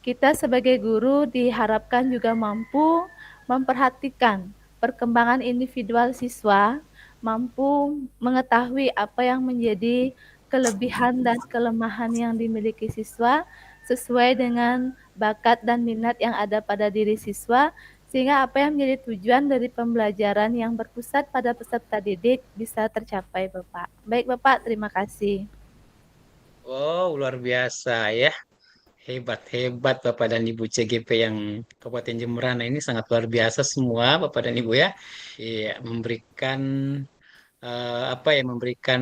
kita sebagai guru diharapkan juga mampu memperhatikan perkembangan individual siswa, mampu mengetahui apa yang menjadi kelebihan dan kelemahan yang dimiliki siswa sesuai dengan bakat dan minat yang ada pada diri siswa, sehingga apa yang menjadi tujuan dari pembelajaran yang berpusat pada peserta didik bisa tercapai, Bapak. Baik, Bapak, terima kasih. Oh, luar biasa ya. Hebat Bapak dan Ibu CGP yang Kabupaten Jemberana ini sangat luar biasa semua Bapak dan Ibu ya. Iya, memberikan memberikan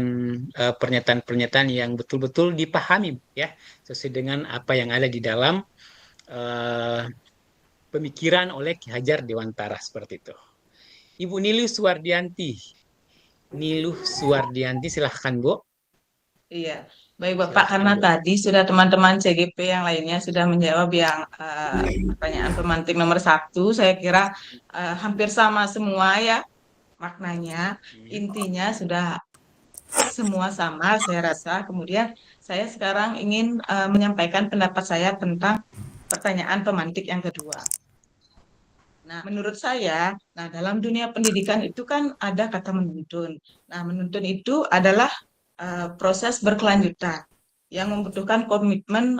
pernyataan-pernyataan yang betul-betul dipahami ya, sesuai dengan apa yang ada di dalam eh, pemikiran oleh Ki Hajar Dewantara seperti itu. Ibu Niluh Suwardianti, silahkan Bu. Iya, baik Bapak, Silahkan, karena Bu. tadi sudah teman-teman CGP yang lainnya sudah menjawab yang pertanyaan pemantik nomor 1, saya kira hampir sama semua ya maknanya, intinya sudah semua sama saya rasa. Kemudian saya sekarang ingin menyampaikan pendapat saya tentang pertanyaan pemantik yang kedua. Nah, menurut saya, dalam dunia pendidikan itu kan ada kata menuntun. Nah, menuntun itu adalah proses berkelanjutan yang membutuhkan komitmen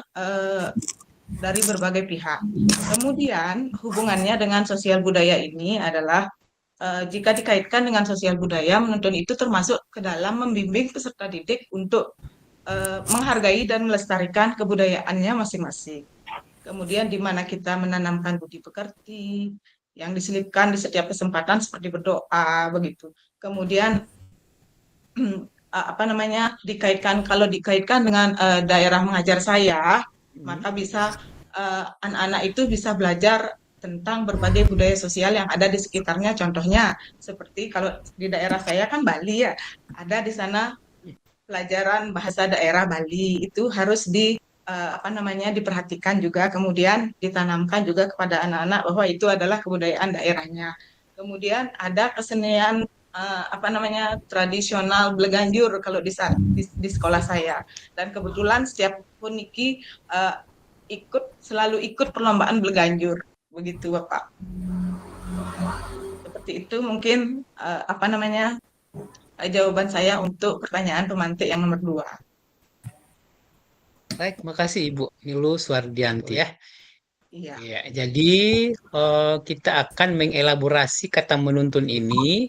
dari berbagai pihak. Kemudian hubungannya dengan sosial budaya ini adalah jika dikaitkan dengan sosial budaya, menuntun itu termasuk ke dalam membimbing peserta didik untuk menghargai dan melestarikan kebudayaannya masing-masing. Kemudian di mana kita menanamkan budi pekerti yang diselipkan di setiap kesempatan seperti berdoa begitu. Kemudian kalau dikaitkan dengan daerah mengajar saya, maka bisa anak-anak itu bisa belajar tentang berbagai budaya sosial yang ada di sekitarnya. Contohnya seperti kalau di daerah saya kan Bali ya, ada di sana pelajaran bahasa daerah Bali itu harus diperhatikan juga, kemudian ditanamkan juga kepada anak-anak bahwa itu adalah kebudayaan daerahnya. Kemudian ada kesenian tradisional Bleganjur kalau di sekolah saya, dan kebetulan setiap puniki selalu ikut perlombaan Bleganjur begitu Bapak. Seperti itu mungkin jawaban saya untuk pertanyaan pemantik yang nomor 2. Baik, makasih Ibu Niluh Suwardianti ya. Iya. Ya, jadi kita akan mengelaborasi kata menuntun ini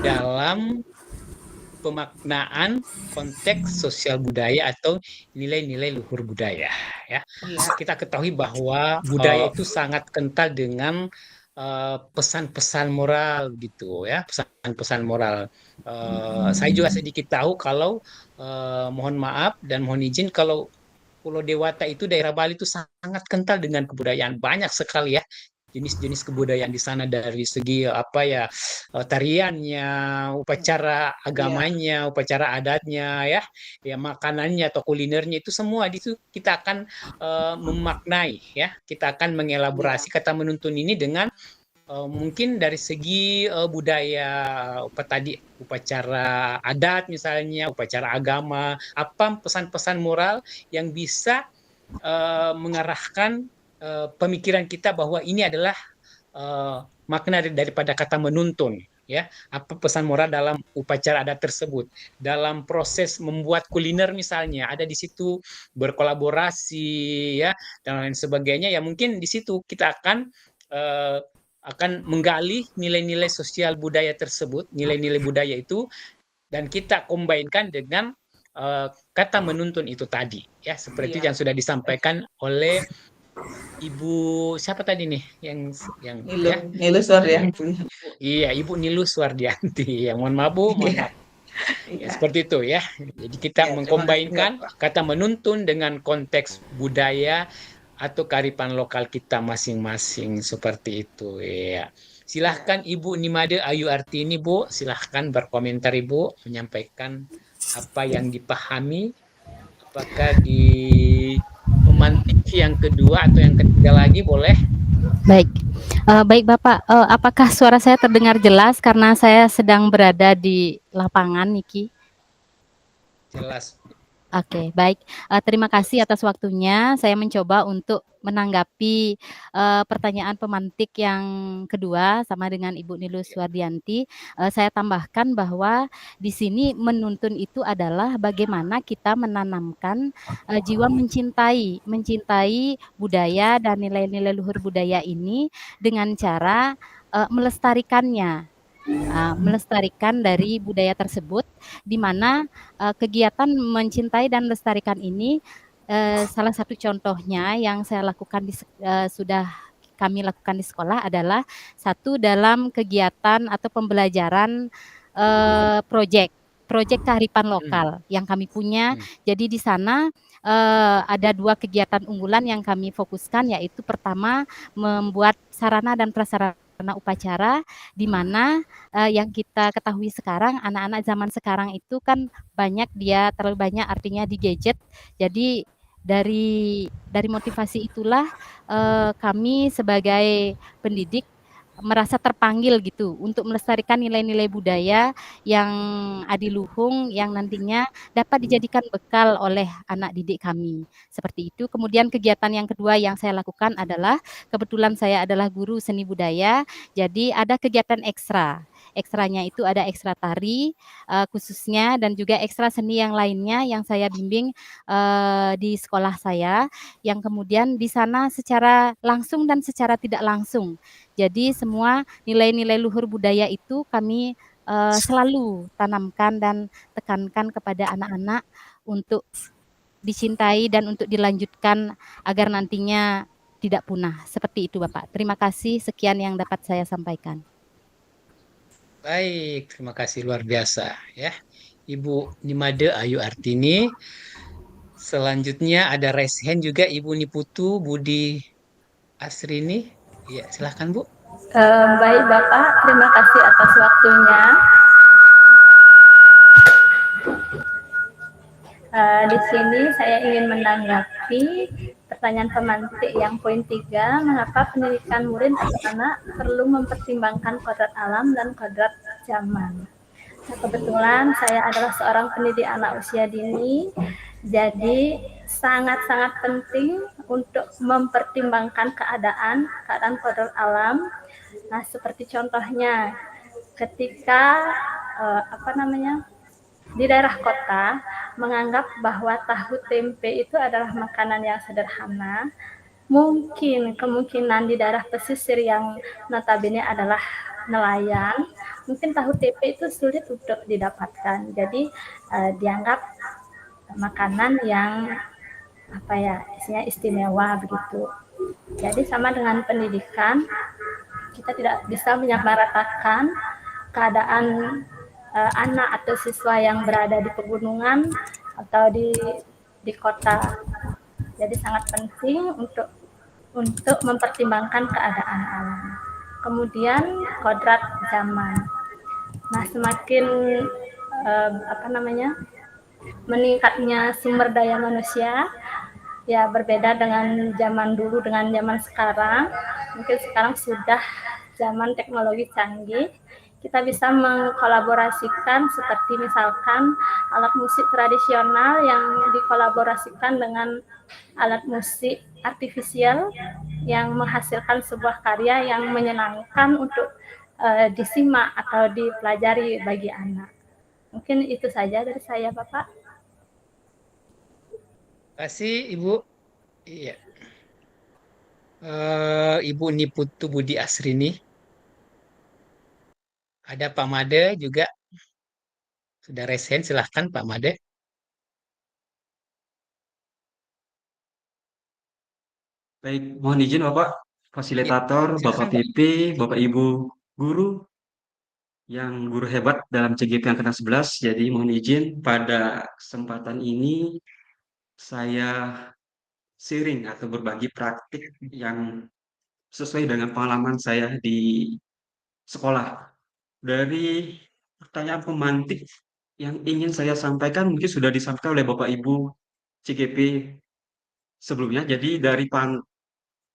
dalam pemaknaan konteks sosial budaya atau nilai-nilai luhur budaya ya. Kita ketahui bahwa budaya itu sangat kental dengan pesan-pesan moral gitu ya, pesan-pesan moral. Saya juga sedikit tahu kalau mohon maaf dan mohon izin kalau Pulau Dewata itu daerah Bali itu sangat kental dengan kebudayaan, banyak sekali ya. jenis-jenis kebudayaan di sana dari segi tariannya, upacara agamanya, upacara adatnya, ya makanannya atau kulinernya itu semua di situ kita akan memaknai, ya, kita akan mengelaborasi kata menuntun ini dengan mungkin dari segi budaya upacara adat misalnya, upacara agama, apa pesan-pesan moral yang bisa mengarahkan pemikiran kita bahwa ini adalah makna daripada kata menuntun, ya, apa pesan moral dalam upacara adat tersebut, dalam proses membuat kuliner misalnya ada di situ berkolaborasi, ya, dan lain sebagainya, ya mungkin di situ kita akan menggali nilai-nilai sosial budaya tersebut, nilai-nilai budaya itu, dan kita combine-kan dengan kata menuntun itu tadi, ya, seperti yang sudah disampaikan oleh Ibu siapa tadi nih yang Nilu Suwardianti. Iya, Ibu Nilu Suwardianti. Ya, mohon maaf Bu, mohon maaf. Ya, seperti itu ya. Jadi kita mengkombinkan kata menuntun dengan konteks budaya atau kearifan lokal kita masing-masing, seperti itu ya. Silahkan Ibu Nimade Ayu Artini, Bu, silahkan berkomentar Ibu, menyampaikan apa yang dipahami, apakah di pemantik yang kedua atau yang ketiga lagi boleh. Baik, baik Bapak, apakah suara saya terdengar jelas karena saya sedang berada di lapangan, Niki? Jelas. Oke, baik. Terima kasih atas waktunya. Saya mencoba untuk menanggapi pertanyaan pemantik yang kedua sama dengan Ibu Nilu Suwardianti. Saya tambahkan bahwa di sini menuntun itu adalah bagaimana kita menanamkan jiwa mencintai budaya dan nilai-nilai luhur budaya ini dengan cara melestarikannya. Melestarikan dari budaya tersebut, di mana kegiatan mencintai dan melestarikan ini salah satu contohnya yang saya lakukan sudah kami lakukan di sekolah adalah satu dalam kegiatan atau pembelajaran proyek kearifan lokal yang kami punya. Jadi di sana ada 2 kegiatan unggulan yang kami fokuskan, yaitu pertama membuat sarana dan prasarana upacara, di mana yang kita ketahui sekarang anak-anak zaman sekarang itu kan terlalu banyak artinya di gadget. Jadi dari motivasi itulah kami sebagai pendidik merasa terpanggil gitu untuk melestarikan nilai-nilai budaya yang adiluhung yang nantinya dapat dijadikan bekal oleh anak didik kami. Seperti itu. Kemudian kegiatan yang kedua yang saya lakukan adalah, kebetulan saya adalah guru seni budaya, jadi ada kegiatan ekstra. Ekstranya itu ada ekstra tari khususnya, dan juga ekstra seni yang lainnya yang saya bimbing di sekolah saya, yang kemudian di sana secara langsung dan secara tidak langsung. Jadi semua nilai-nilai luhur budaya itu kami selalu tanamkan dan tekankan kepada anak-anak untuk dicintai dan untuk dilanjutkan agar nantinya tidak punah. Seperti itu Bapak. Terima kasih, sekian yang dapat saya sampaikan. Baik, terima kasih luar biasa ya. Ibu Nimade Ayu Artini. Selanjutnya ada raise hand juga Ibu Niputu Budi Asrini. Ya, silahkan Bu. Baik Bapak, terima kasih atas waktunya. Di sini saya ingin menanggapi pertanyaan pemantik yang poin 3, mengapa pendidikan murid atau anak perlu mempertimbangkan kodrat alam dan kodrat zaman. Nah, kebetulan saya adalah seorang pendidik anak usia dini, jadi sangat-sangat penting untuk mempertimbangkan keadaan kodrat alam. Nah, seperti contohnya ketika di daerah kota menganggap bahwa tahu tempe itu adalah makanan yang sederhana, kemungkinan di daerah pesisir yang notabene adalah nelayan, mungkin tahu tempe itu sulit untuk didapatkan. Jadi dianggap makanan yang isinya istimewa begitu. Jadi sama dengan pendidikan, kita tidak bisa menyamaratakan keadaan anak atau siswa yang berada di pegunungan atau di kota. Jadi sangat penting untuk untuk mempertimbangkan keadaan alam. Kemudian kodrat zaman. Nah, semakin meningkatnya sumber daya manusia, ya berbeda dengan zaman dulu dengan zaman sekarang. Mungkin sekarang sudah zaman teknologi canggih, kita bisa mengkolaborasikan seperti misalkan alat musik tradisional yang dikolaborasikan dengan alat musik artifisial yang menghasilkan sebuah karya yang menyenangkan untuk disimak atau dipelajari bagi anak. Mungkin itu saja dari saya, Bapak. Terima kasih, Ibu. Iya. Ibu Niputu Budi Asrini. Ada Pak Made juga. Sudah resen, silahkan Pak Made. Baik, mohon izin Bapak Fasilitator, Ya, Bapak silakan Pak. PP, Bapak Ibu guru yang guru hebat dalam CGP yang ke-11. Jadi mohon izin pada kesempatan ini saya sharing atau berbagi praktik yang sesuai dengan pengalaman saya di sekolah. Dari pertanyaan pemantik yang ingin saya sampaikan mungkin sudah disampaikan oleh Bapak Ibu CGP sebelumnya. Jadi dari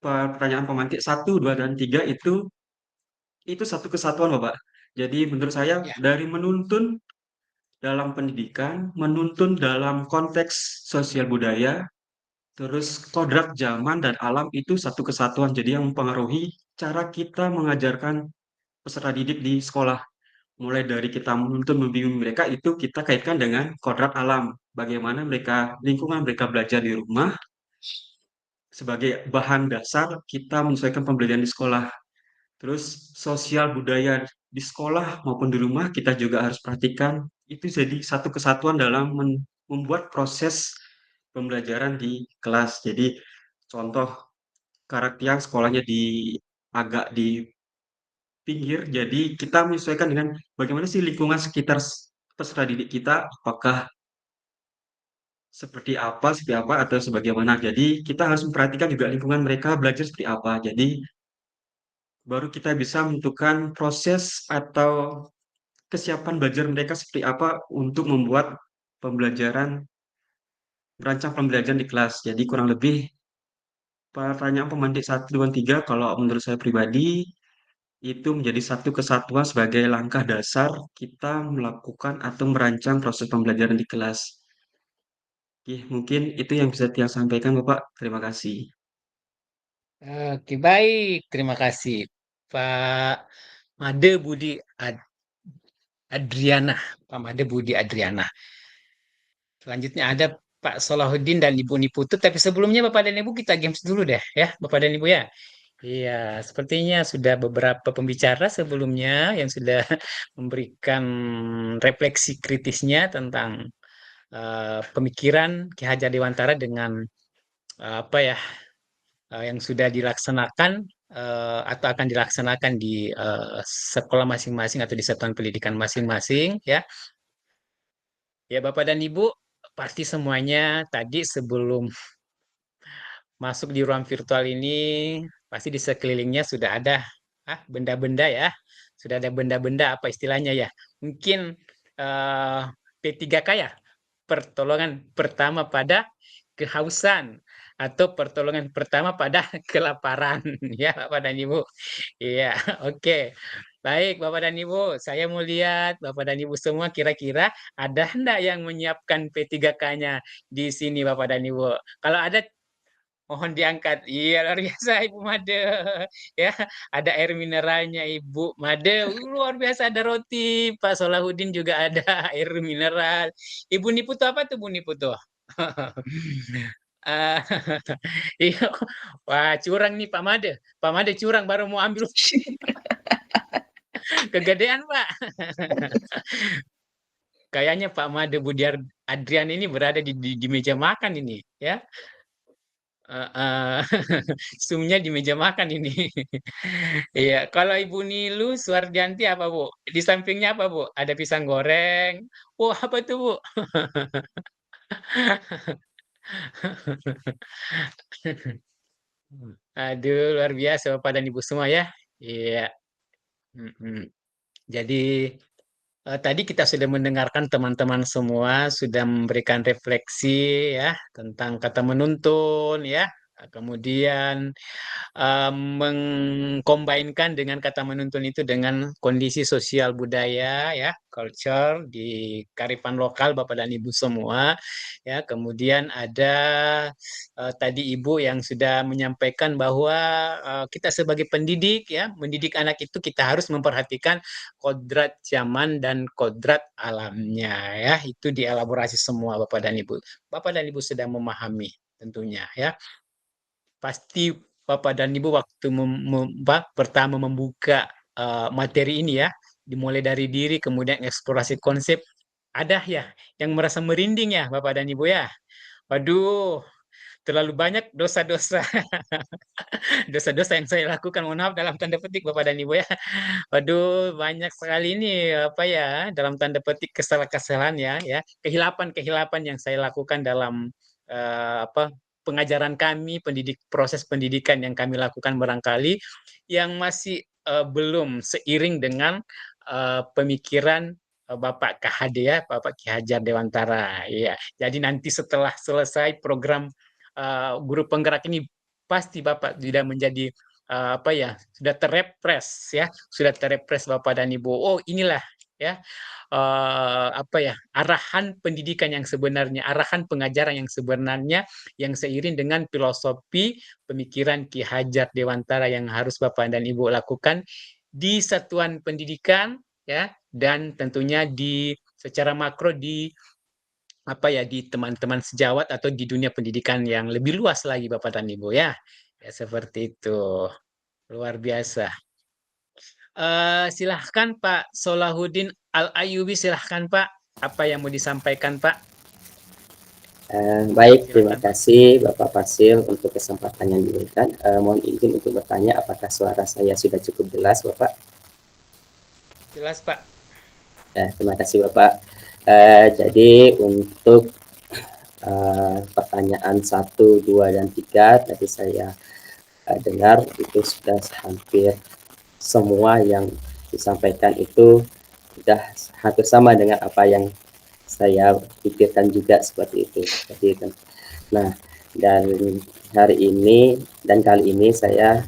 pertanyaan pemantik 1, 2, dan 3 itu satu kesatuan, Bapak. Jadi menurut saya Ya, dari menuntun dalam pendidikan, menuntun dalam konteks sosial budaya, terus kodrat zaman dan alam itu satu kesatuan. Jadi yang mempengaruhi cara kita mengajarkan peserta didik di sekolah. Mulai dari kita menuntun membimbing mereka itu kita kaitkan dengan kodrat alam. Bagaimana lingkungan mereka belajar di rumah sebagai bahan dasar kita menyesuaikan pembelajaran di sekolah. Terus sosial budaya di sekolah maupun di rumah kita juga harus perhatikan itu jadi satu kesatuan dalam membuat proses pembelajaran di kelas. Jadi contoh karakter yang sekolahnya agak di pinggir, jadi kita menyesuaikan dengan bagaimana sih lingkungan sekitar peserta didik kita, apakah seperti apa atau sebagaimana. Jadi kita harus memperhatikan juga lingkungan mereka belajar seperti apa. Jadi baru kita bisa menentukan proses atau kesiapan belajar mereka seperti apa untuk membuat pembelajaran, merancang pembelajaran di kelas. Jadi kurang lebih pertanyaan pemantik 1, 2, 3 kalau menurut saya pribadi itu menjadi satu kesatuan sebagai langkah dasar kita melakukan atau merancang proses pembelajaran di kelas. Oke, mungkin itu yang bisa saya sampaikan, Bapak. Terima kasih. oke, baik. Terima kasih Pak Made Budi Adriana. Pak Made Budi Adriana. Selanjutnya ada Pak Solahuddin dan Ibu Niputu. Tapi sebelumnya Bapak dan Ibu kita games dulu deh ya, Bapak dan Ibu ya. Iya, sepertinya sudah beberapa pembicara sebelumnya yang sudah memberikan refleksi kritisnya tentang pemikiran Ki Hajar Dewantara dengan apa ya yang sudah dilaksanakan atau akan dilaksanakan di sekolah masing-masing atau di satuan pendidikan masing-masing ya. Ya Bapak dan Ibu pasti semuanya tadi sebelum masuk di ruang virtual ini pasti di sekelilingnya sudah ada benda-benda ya. Sudah ada benda-benda apa istilahnya ya. Mungkin P3K ya. Pertolongan pertama pada kehausan atau pertolongan pertama pada kelaparan ya Bapak dan Ibu. Iya, oke. Baik Bapak dan Ibu, saya mau lihat Bapak dan Ibu semua kira-kira ada enggak yang menyiapkan P3K-nya di sini Bapak dan Ibu. Kalau ada mohon diangkat. Iya, luar biasa Ibu Made. Ya, ada air mineralnya Ibu Made. Luar biasa ada roti. Pak Solahuddin juga ada air mineral. Ibu Niputu apa tuh Bu Niputu? Ah, iya. Wah, curang nih Pak Made. Pak Made curang baru mau ambil. Kegedean, Pak. Kayaknya Pak Made Budi Adrian ini berada di meja makan ini, ya. Zoom-nya di meja makan ini. Iya, kalau Ibu Nilu Suardianti apa, Bu? Di sampingnya apa, Bu? Ada pisang goreng. Wah, apa tuh, Bu? Aduh, luar biasa Bapak dan Ibu semua ya. Iya. Jadi tadi kita sudah mendengarkan teman-teman semua sudah memberikan refleksi ya tentang kata menuntun ya. Kemudian mengkombinkan dengan kata menuntun itu dengan kondisi sosial budaya ya, culture di kearifan lokal Bapak dan Ibu semua ya. Kemudian ada tadi Ibu yang sudah menyampaikan bahwa kita sebagai pendidik ya, mendidik anak itu kita harus memperhatikan kodrat zaman dan kodrat alamnya ya. Itu dielaborasi semua Bapak dan Ibu. Bapak dan Ibu sudah memahami tentunya ya. Pasti Bapak dan Ibu waktu pertama membuka materi ini ya, dimulai dari diri kemudian eksplorasi konsep, ada ya yang merasa merinding ya Bapak dan Ibu ya. Waduh, terlalu banyak dosa-dosa dosa-dosa yang saya lakukan, mohon maaf dalam tanda petik Bapak dan Ibu ya. Waduh, banyak sekali ini apa ya, dalam tanda petik kesalahan-kesalahan ya, kehilapan-kehilapan yang saya lakukan dalam apa pengajaran kami, proses pendidikan yang kami lakukan barangkali yang masih belum seiring dengan pemikiran Bapak KHD ya, Bapak Ki Hajar Dewantara. Iya. Jadi nanti setelah selesai program guru penggerak ini pasti Bapak sudah menjadi apa ya, sudah terrepres ya, sudah terrepres Bapak dan Ibu. Oh, inilah ya apa ya, arahan pendidikan yang sebenarnya, arahan pengajaran yang sebenarnya yang seiring dengan filosofi pemikiran Ki Hajar Dewantara yang harus Bapak dan Ibu lakukan di satuan pendidikan ya, dan tentunya di secara makro di apa ya, di teman-teman sejawat atau di dunia pendidikan yang lebih luas lagi Bapak dan Ibu ya. Ya seperti itu. Luar biasa. Silahkan Pak Solahuddin Al-Ayubi, silahkan Pak. Apa yang mau disampaikan Pak? Baik, terima kasih Bapak Fasil untuk kesempatan yang diberikan. Mohon izin untuk bertanya, apakah suara saya sudah cukup jelas Bapak? Jelas Pak. Terima kasih Bapak. Jadi untuk pertanyaan 1, 2, dan 3 tadi saya dengar itu sudah hampir semua yang disampaikan itu sudah hampir sama dengan apa yang saya pikirkan juga seperti itu. Jadi, nah, dan hari ini dan kali ini saya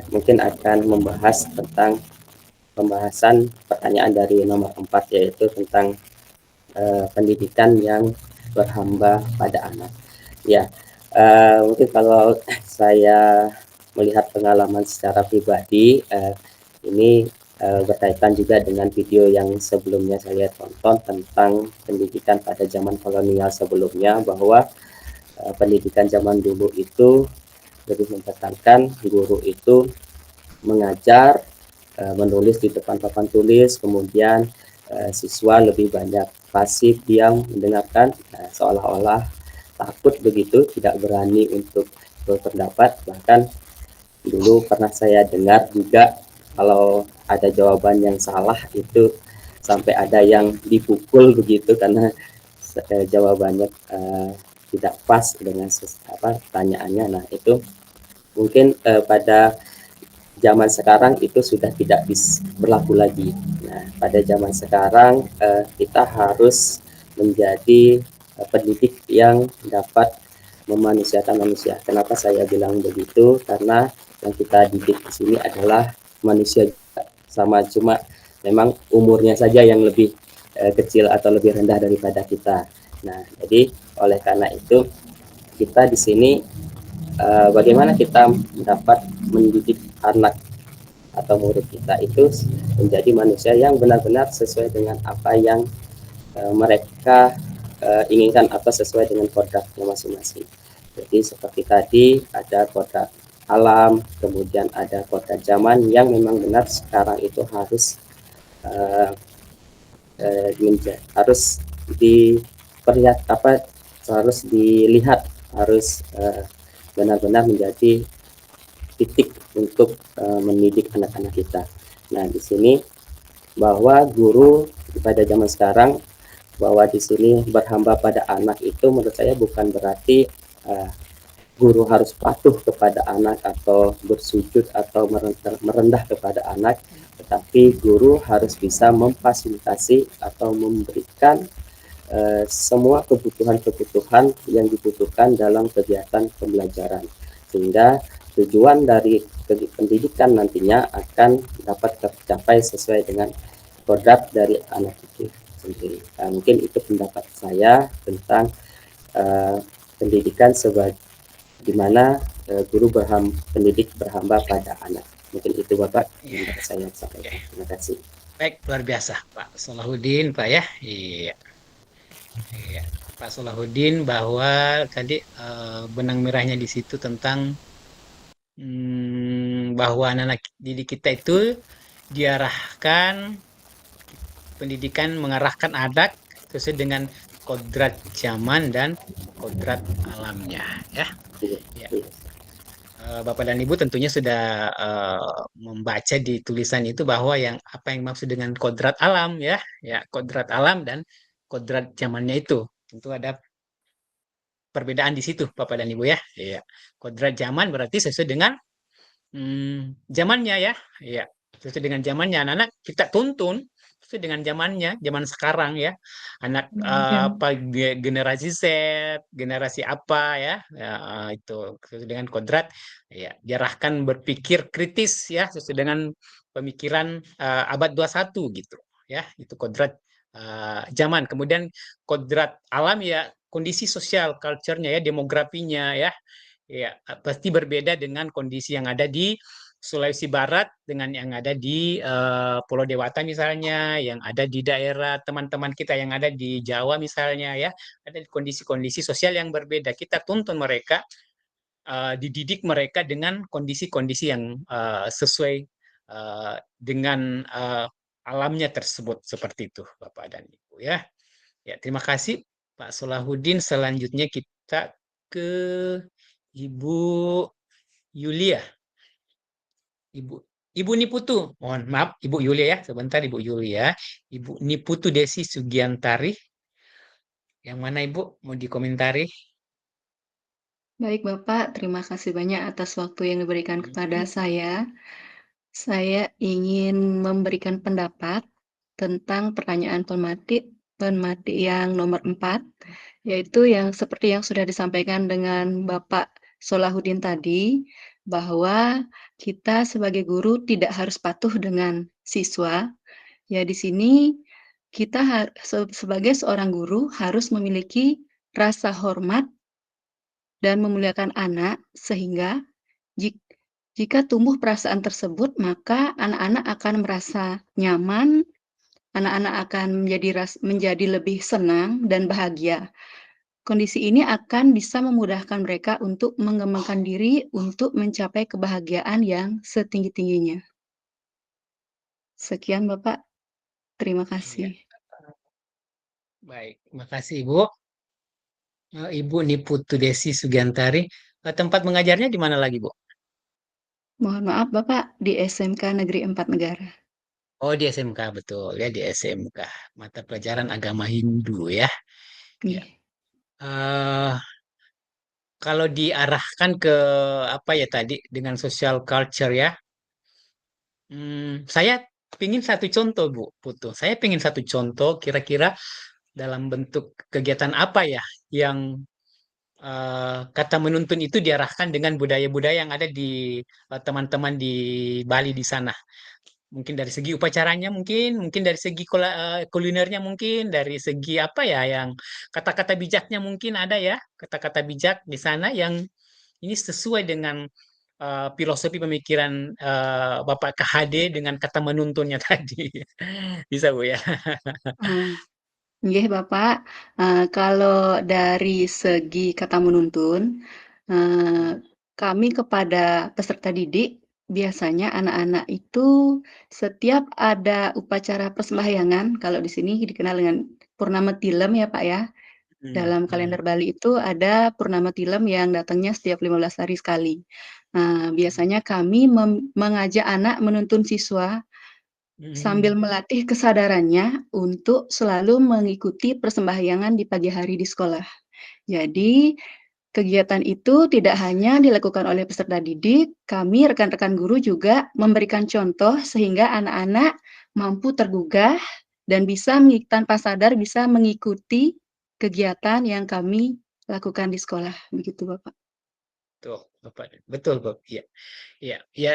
mungkin akan membahas tentang pembahasan pertanyaan dari nomor 4, yaitu tentang pendidikan yang berhamba pada anak. Ya, mungkin kalau saya melihat pengalaman secara pribadi, ini berkaitan juga dengan video yang sebelumnya saya tonton tentang pendidikan pada zaman kolonial sebelumnya, bahwa pendidikan zaman dulu itu lebih menekankan guru itu mengajar, menulis di depan papan tulis, kemudian siswa lebih banyak pasif, diam, mendengarkan, seolah-olah takut begitu, tidak berani untuk berpendapat. Bahkan dulu pernah saya dengar juga kalau ada jawaban yang salah itu sampai ada yang dipukul begitu karena jawabannya tidak pas dengan pertanyaannya. Nah, itu mungkin pada zaman sekarang itu sudah tidak berlaku lagi. Nah, pada zaman sekarang kita harus menjadi pendidik yang dapat memanusiakan manusia. Kenapa saya bilang begitu? Karena yang kita didik di sini adalah manusia juga, sama, cuma memang umurnya saja yang lebih kecil atau lebih rendah daripada kita. Nah, jadi oleh karena itu kita di sini bagaimana kita dapat mendidik anak atau murid kita itu menjadi manusia yang benar-benar sesuai dengan apa yang mereka inginkan atau sesuai dengan kodratnya masing-masing. Jadi seperti tadi ada kodrat alam, kemudian ada kodrat zaman yang memang benar sekarang itu harus harus harus dilihat, harus benar-benar menjadi titik untuk mendidik anak-anak kita. Nah, di sini bahwa guru pada zaman sekarang, bahwa di sini berhamba pada anak itu menurut saya bukan berarti guru harus patuh kepada anak atau bersujud atau merendah kepada anak, tetapi guru harus bisa memfasilitasi atau memberikan semua kebutuhan-kebutuhan yang dibutuhkan dalam kegiatan pembelajaran, sehingga tujuan dari pendidikan nantinya akan dapat tercapai sesuai dengan kodrat dari anak itu sendiri. Mungkin itu pendapat saya tentang pendidikan sebagai di mana guru pendidik berhamba pada anak. Mungkin itu Bapak yang dapat saya sampaikan. Terima kasih. Baik, luar biasa Pak Solahuddin, Pak ya. Iya. Iya. Pak Solahuddin bahwa tadi benang merahnya di situ tentang bahwa anak-anak didik kita itu diarahkan pendidikan mengarahkan anak sesuai dengan kodrat zaman dan kodrat alamnya ya. Ya. Bapak dan Ibu tentunya sudah membaca di tulisan itu bahwa apa yang maksud dengan kodrat alam ya, kodrat alam dan kodrat zamannya itu tentu ada perbedaan di situ Bapak dan Ibu ya. Iya. Kodrat zaman berarti sesuai dengan zamannya ya. Iya. Sesuai dengan zamannya anak-anak kita tuntun sesuai dengan zamannya, zaman sekarang ya. Anak generasi Z, generasi apa ya. Itu sesuai dengan kodrat ya, diarahkan berpikir kritis ya sesuai dengan pemikiran abad 21 gitu ya. Itu kodrat zaman. Kemudian kodrat alam ya kondisi sosial, culture-nya ya, demografinya ya. Ya, pasti berbeda dengan kondisi yang ada di Sulawesi Barat dengan yang ada di Pulau Dewata misalnya, yang ada di daerah teman-teman kita yang ada di Jawa misalnya ya, ada kondisi-kondisi sosial yang berbeda. Kita tuntun mereka, dididik mereka dengan kondisi-kondisi yang sesuai dengan alamnya tersebut seperti itu, Bapak dan Ibu ya. Ya, terima kasih Pak Solahuddin. Selanjutnya kita ke Ibu Yulia. Ibu Niputu, mohon maaf Ibu Yulia ya, sebentar Ibu Yulia. Ibu Niputu Desi Sugiantari. Yang mana Ibu mau dikomentari? Baik Bapak, terima kasih banyak atas waktu yang diberikan kepada saya. Saya ingin memberikan pendapat tentang pertanyaan pematik yang nomor 4, yaitu yang seperti yang sudah disampaikan dengan Bapak Solahuddin tadi, bahwa kita sebagai guru tidak harus patuh dengan siswa. Ya di sini kita sebagai seorang guru harus memiliki rasa hormat dan memuliakan anak, sehingga jika tumbuh perasaan tersebut, maka anak-anak akan merasa nyaman, anak-anak akan menjadi lebih senang dan bahagia. Kondisi ini akan bisa memudahkan mereka untuk mengembangkan diri untuk mencapai kebahagiaan yang setinggi-tingginya. Sekian Bapak, terima kasih. Baik, terima kasih Ibu. Ibu Niputu Desi Sugiantari. Tempat mengajarnya di mana lagi Bu? Mohon maaf Bapak, di SMK Negeri 4 Negara. Oh di SMK, betul ya, di SMK. Mata pelajaran agama Hindu ya. Ya. Kalau diarahkan ke apa ya tadi dengan social culture ya, saya pingin satu contoh Bu Putu. Saya pingin satu contoh kira-kira dalam bentuk kegiatan apa ya yang kata menuntun itu diarahkan dengan budaya-budaya yang ada di teman-teman di Bali di sana. Mungkin dari segi upacaranya, mungkin dari segi kulinernya, mungkin dari segi apa ya, yang kata-kata bijaknya mungkin ada ya, kata-kata bijak di sana yang ini sesuai dengan filosofi pemikiran Bapak KHD dengan kata menuntunnya tadi. Bisa Bu ya? Nggih Bapak, kalau dari segi kata menuntun, kami kepada peserta didik, biasanya anak-anak itu setiap ada upacara persembahyangan, kalau di sini dikenal dengan Purnama Tilem ya Pak ya. Dalam kalender Bali itu ada Purnama Tilem yang datangnya setiap 15 hari sekali. Biasanya kami mengajak anak menuntun siswa sambil melatih kesadarannya untuk selalu mengikuti persembahyangan di pagi hari di sekolah. Jadi, kegiatan itu tidak hanya dilakukan oleh peserta didik, kami rekan-rekan guru juga memberikan contoh sehingga anak-anak mampu tergugah dan tanpa sadar bisa mengikuti kegiatan yang kami lakukan di sekolah. Begitu, Bapak. Tuh, Bapak. Betul, Bapak. Iya. Iya, ya,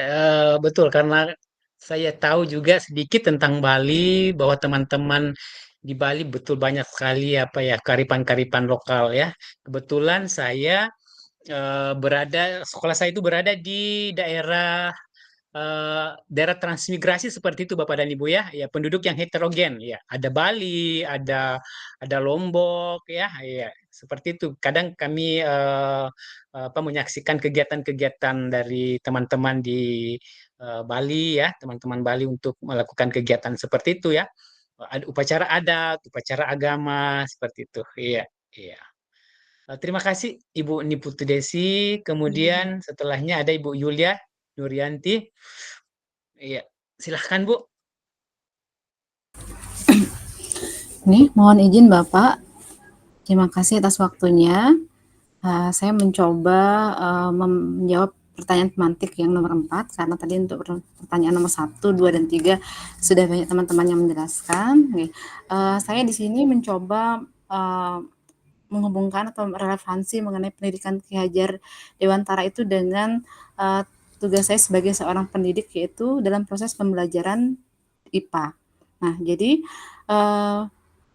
betul karena saya tahu juga sedikit tentang Bali bahwa teman-teman di Bali betul banyak sekali apa ya karipan-karipan lokal ya. Kebetulan saya sekolah saya itu berada di daerah transmigrasi seperti itu Bapak dan Ibu ya, ya penduduk yang heterogen ya. Ada Bali, ada Lombok ya, ya seperti itu. Kadang kami menyaksikan kegiatan-kegiatan dari teman-teman di Bali ya, teman-teman Bali untuk melakukan kegiatan seperti itu ya. Ada upacara adat, upacara agama seperti itu. Iya, iya. Terima kasih Ibu Niputu Desi. Kemudian setelahnya ada Ibu Yulia Nurianti. Iya, silahkan Bu. Nih, mohon izin Bapak. Terima kasih atas waktunya. Saya mencoba menjawab pertanyaan pemantik yang nomor 4, karena tadi untuk pertanyaan nomor 1, 2, dan 3 sudah banyak teman-teman yang menjelaskan. Saya di sini mencoba menghubungkan atau relevansi mengenai pendidikan Ki Hajar Dewantara itu dengan tugas saya sebagai seorang pendidik, yaitu dalam proses pembelajaran IPA. Nah, jadi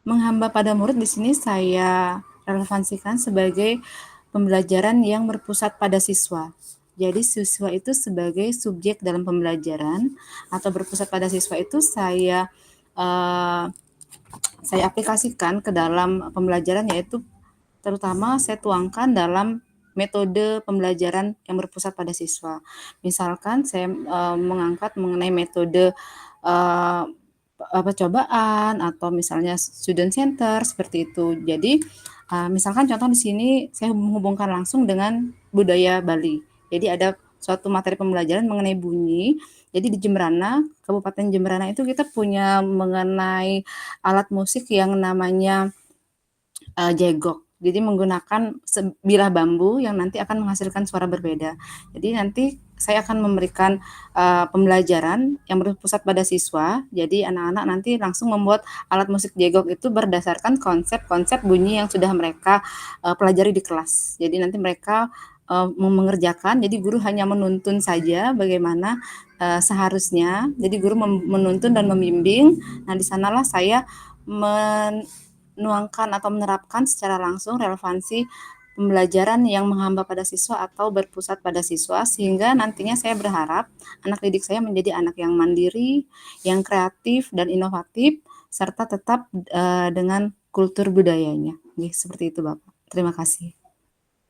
menghamba pada murid di sini saya relevansikan sebagai pembelajaran yang berpusat pada siswa. Jadi siswa itu sebagai subjek dalam pembelajaran atau berpusat pada siswa itu saya aplikasikan ke dalam pembelajaran, yaitu terutama saya tuangkan dalam metode pembelajaran yang berpusat pada siswa. Misalkan saya mengangkat mengenai metode percobaan atau misalnya student center seperti itu. Jadi misalkan contoh di sini saya menghubungkan langsung dengan budaya Bali. Jadi ada suatu materi pembelajaran mengenai bunyi. Jadi di Jemberana, Kabupaten Jemberana itu kita punya mengenai alat musik yang namanya jegok. Jadi menggunakan sebilah bambu yang nanti akan menghasilkan suara berbeda. Jadi nanti saya akan memberikan pembelajaran yang berpusat pada siswa. Jadi anak-anak nanti langsung membuat alat musik jegok itu berdasarkan konsep-konsep bunyi yang sudah mereka pelajari di kelas. Jadi nanti mereka mengerjakan, jadi guru hanya menuntun saja bagaimana seharusnya. Jadi guru menuntun dan membimbing. Nah, di sanalah saya menuangkan atau menerapkan secara langsung relevansi pembelajaran yang menghamba pada siswa atau berpusat pada siswa, sehingga nantinya saya berharap anak didik saya menjadi anak yang mandiri, yang kreatif dan inovatif, serta tetap dengan kultur budayanya. Seperti itu Bapak. Terima kasih.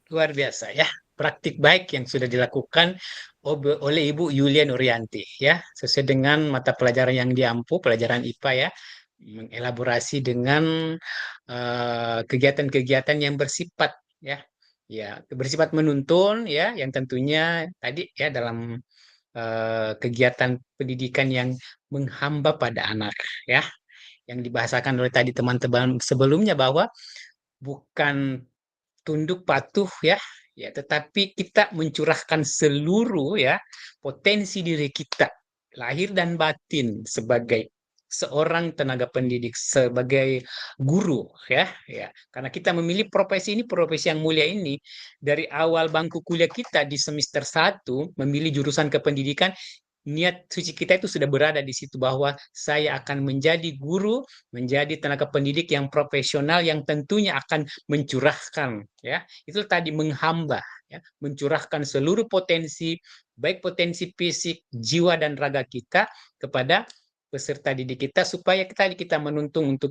Luar biasa ya, praktik baik yang sudah dilakukan oleh Ibu Yulia Nurianti ya, sesuai dengan mata pelajaran yang diampu, pelajaran IPA ya, mengelaborasi dengan kegiatan-kegiatan yang bersifat ya, bersifat menuntun ya, yang tentunya tadi ya dalam kegiatan pendidikan yang menghamba pada anak ya, yang dibahasakan oleh tadi teman-teman sebelumnya bahwa bukan tunduk patuh ya, tetapi kita mencurahkan seluruh ya potensi diri kita lahir dan batin sebagai seorang tenaga pendidik, sebagai guru ya, karena kita memilih profesi ini, profesi yang mulia ini dari awal bangku kuliah kita di semester 1 memilih jurusan kependidikan. Niat suci kita itu sudah berada di situ bahwa saya akan menjadi guru, menjadi tenaga pendidik yang profesional yang tentunya akan mencurahkan ya. Itu tadi menghamba ya, mencurahkan seluruh potensi, baik potensi fisik, jiwa dan raga kita kepada peserta didik kita supaya kita menuntun untuk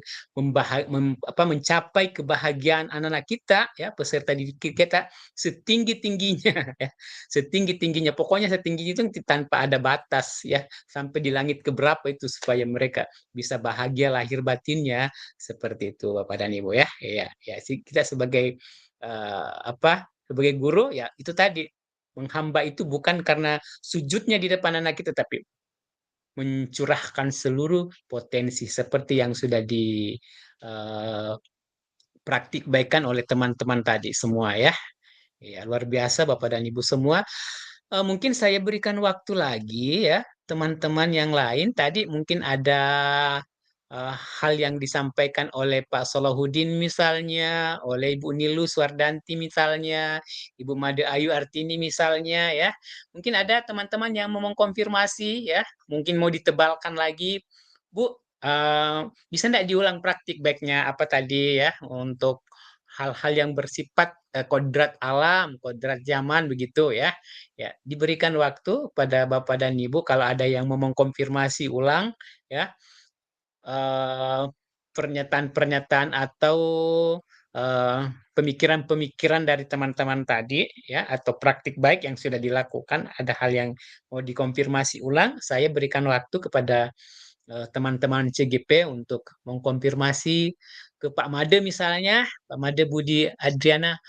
mencapai kebahagiaan anak-anak kita ya, peserta didik kita setinggi-tingginya ya, setinggi-tingginya, pokoknya setinggi itu tanpa ada batas ya, sampai di langit keberapa itu supaya mereka bisa bahagia lahir batinnya seperti itu Bapak dan Ibu ya. Ya kita sebagai sebagai guru ya itu tadi menghamba itu bukan karena sujudnya di depan anak kita, tapi mencurahkan seluruh potensi seperti yang sudah dipraktikkan oleh teman-teman tadi semua ya. Ya, luar biasa Bapak dan Ibu semua. Mungkin saya berikan waktu lagi ya, teman-teman yang lain. Tadi mungkin ada hal yang disampaikan oleh Pak Solahuddin misalnya, oleh Ibu Nilu Suardanti misalnya, Ibu Made Ayu Artini misalnya ya. Mungkin ada teman-teman yang mau mengkonfirmasi ya, mungkin mau ditebalkan lagi. Bu, bisa nggak diulang praktik baiknya apa tadi ya untuk hal-hal yang bersifat kodrat alam, kodrat zaman begitu ya. Ya, diberikan waktu pada Bapak dan Ibu kalau ada yang mau mengkonfirmasi ulang ya eh, pernyataan-pernyataan atau eh, pemikiran-pemikiran dari teman-teman tadi ya atau praktik baik yang sudah dilakukan, ada hal yang mau dikonfirmasi ulang, saya berikan waktu kepada teman-teman CGP untuk mengkonfirmasi ke Pak Made misalnya, Pak Made Budi Adriana.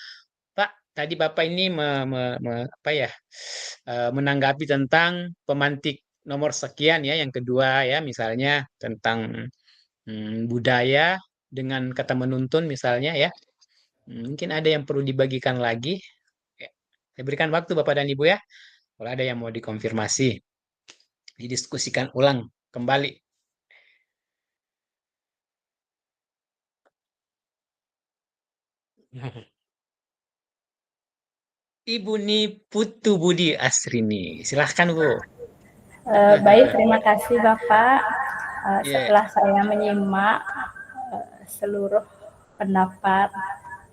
Pak, tadi Bapak ini apa ya, menanggapi tentang pemantik nomor sekian ya, yang kedua ya, misalnya tentang budaya dengan kata menuntun misalnya ya. Mungkin ada yang perlu dibagikan lagi. Ya, saya berikan waktu Bapak dan Ibu ya. Kalau ada yang mau dikonfirmasi, didiskusikan ulang kembali. Ibu Putu Budi Asrini, silahkan Bu. Baik, terima kasih Bapak. Iya. Setelah saya menyimak seluruh pendapat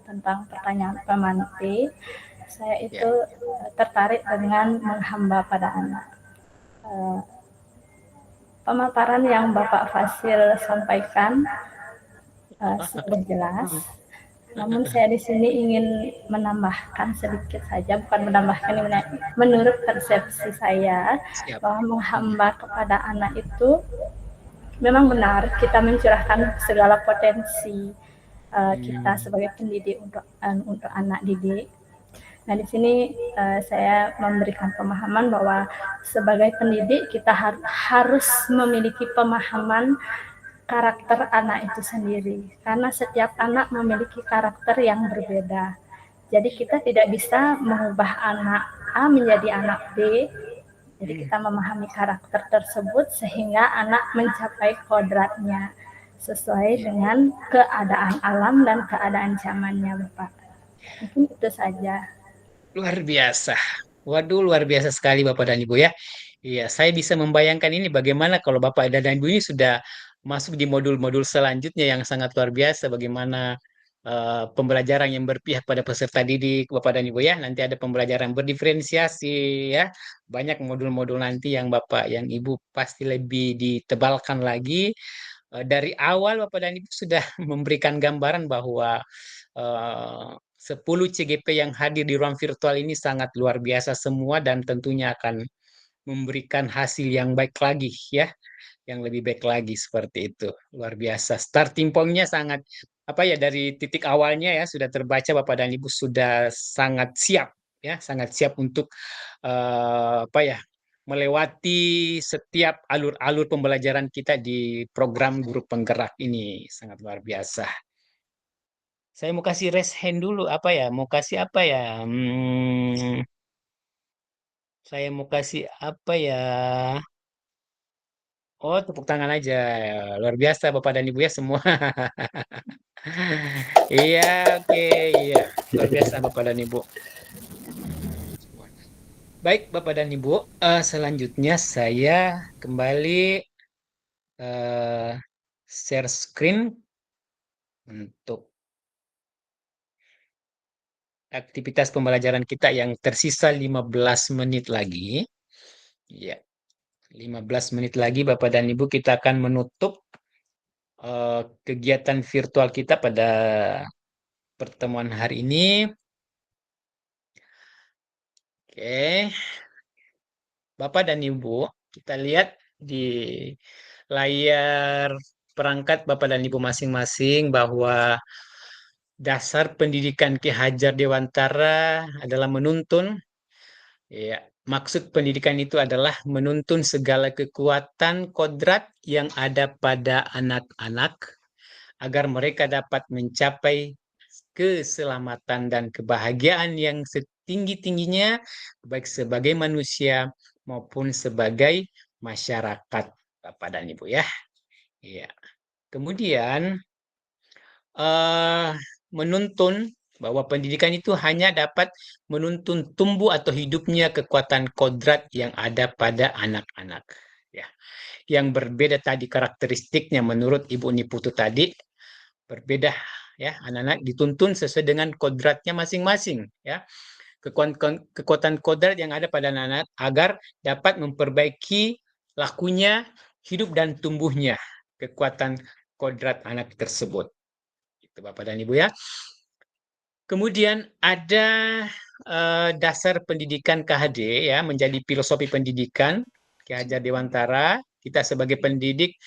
tentang pertanyaan pemantik, saya itu tertarik dengan menghamba pada anak. Pemaparan yang Bapak Fasil sampaikan sudah jelas. Namun saya di sini ingin menambahkan sedikit saja, bukan menambahkan, menurut persepsi saya bahwa menghamba kepada anak itu memang benar kita mencurahkan segala potensi kita sebagai pendidik untuk anak didik. Nah di sini saya memberikan pemahaman bahwa sebagai pendidik kita harus memiliki pemahaman karakter anak itu sendiri, karena setiap anak memiliki karakter yang berbeda. Jadi kita tidak bisa mengubah anak A menjadi anak B. Jadi kita memahami karakter tersebut sehingga anak mencapai kodratnya sesuai dengan keadaan alam dan keadaan zamannya, Bapak. Mungkin itu saja. Luar biasa. Waduh, luar biasa sekali Bapak dan Ibu ya. Iya, saya bisa membayangkan ini bagaimana kalau Bapak dan Ibu ini sudah masuk di modul-modul selanjutnya yang sangat luar biasa. Bagaimana pembelajaran yang berpihak pada peserta didik Bapak dan Ibu ya. Nanti ada pembelajaran berdiferensiasi ya. Banyak modul-modul nanti yang Bapak, yang Ibu pasti lebih ditebalkan lagi. Dari awal Bapak dan Ibu sudah memberikan gambaran bahwa 10 CGP yang hadir di ruang virtual ini sangat luar biasa semua dan tentunya akan memberikan hasil yang baik lagi ya, yang lebih baik lagi seperti itu. Luar biasa. Starting point-nya sangat apa ya, dari titik awalnya ya sudah terbaca Bapak dan Ibu sudah sangat siap ya, sangat siap untuk apa ya, melewati setiap alur-alur pembelajaran kita di program Guru Penggerak ini. Sangat luar biasa. Saya mau kasih raise hand dulu, apa ya? Mau kasih apa ya? Saya mau kasih apa ya? Oh, tepuk tangan aja. Luar biasa Bapak dan Ibu ya semua. Iya, oke, iya. Luar biasa Bapak dan Ibu. Baik, Bapak dan Ibu, selanjutnya saya kembali share screen untuk aktivitas pembelajaran kita yang tersisa 15 menit lagi. Ya, 15 menit lagi Bapak dan Ibu kita akan menutup kegiatan virtual kita pada pertemuan hari ini. Oke. Bapak dan Ibu, kita lihat di layar perangkat Bapak dan Ibu masing-masing bahwa dasar pendidikan Ki Hajar Dewantara adalah menuntun. Ya, maksud pendidikan itu adalah menuntun segala kekuatan kodrat yang ada pada anak-anak agar mereka dapat mencapai keselamatan dan kebahagiaan yang setinggi-tingginya, baik sebagai manusia maupun sebagai masyarakat, Bapak dan Ibu ya. Iya. Kemudian menuntun bahwa pendidikan itu hanya dapat menuntun tumbuh atau hidupnya kekuatan kodrat yang ada pada anak-anak. Ya, yang berbeda tadi karakteristiknya menurut Ibu Niputu tadi berbeda ya, anak-anak dituntun sesuai dengan kodratnya masing-masing ya. Kekuatan kodrat yang ada pada anak-anak agar dapat memperbaiki lakunya, hidup dan tumbuhnya kekuatan kodrat anak tersebut. Itu Bapak dan Ibu ya. Kemudian ada dasar pendidikan KHD ya, menjadi filosofi pendidikan Ki Hajar Dewantara. Kita sebagai pendidik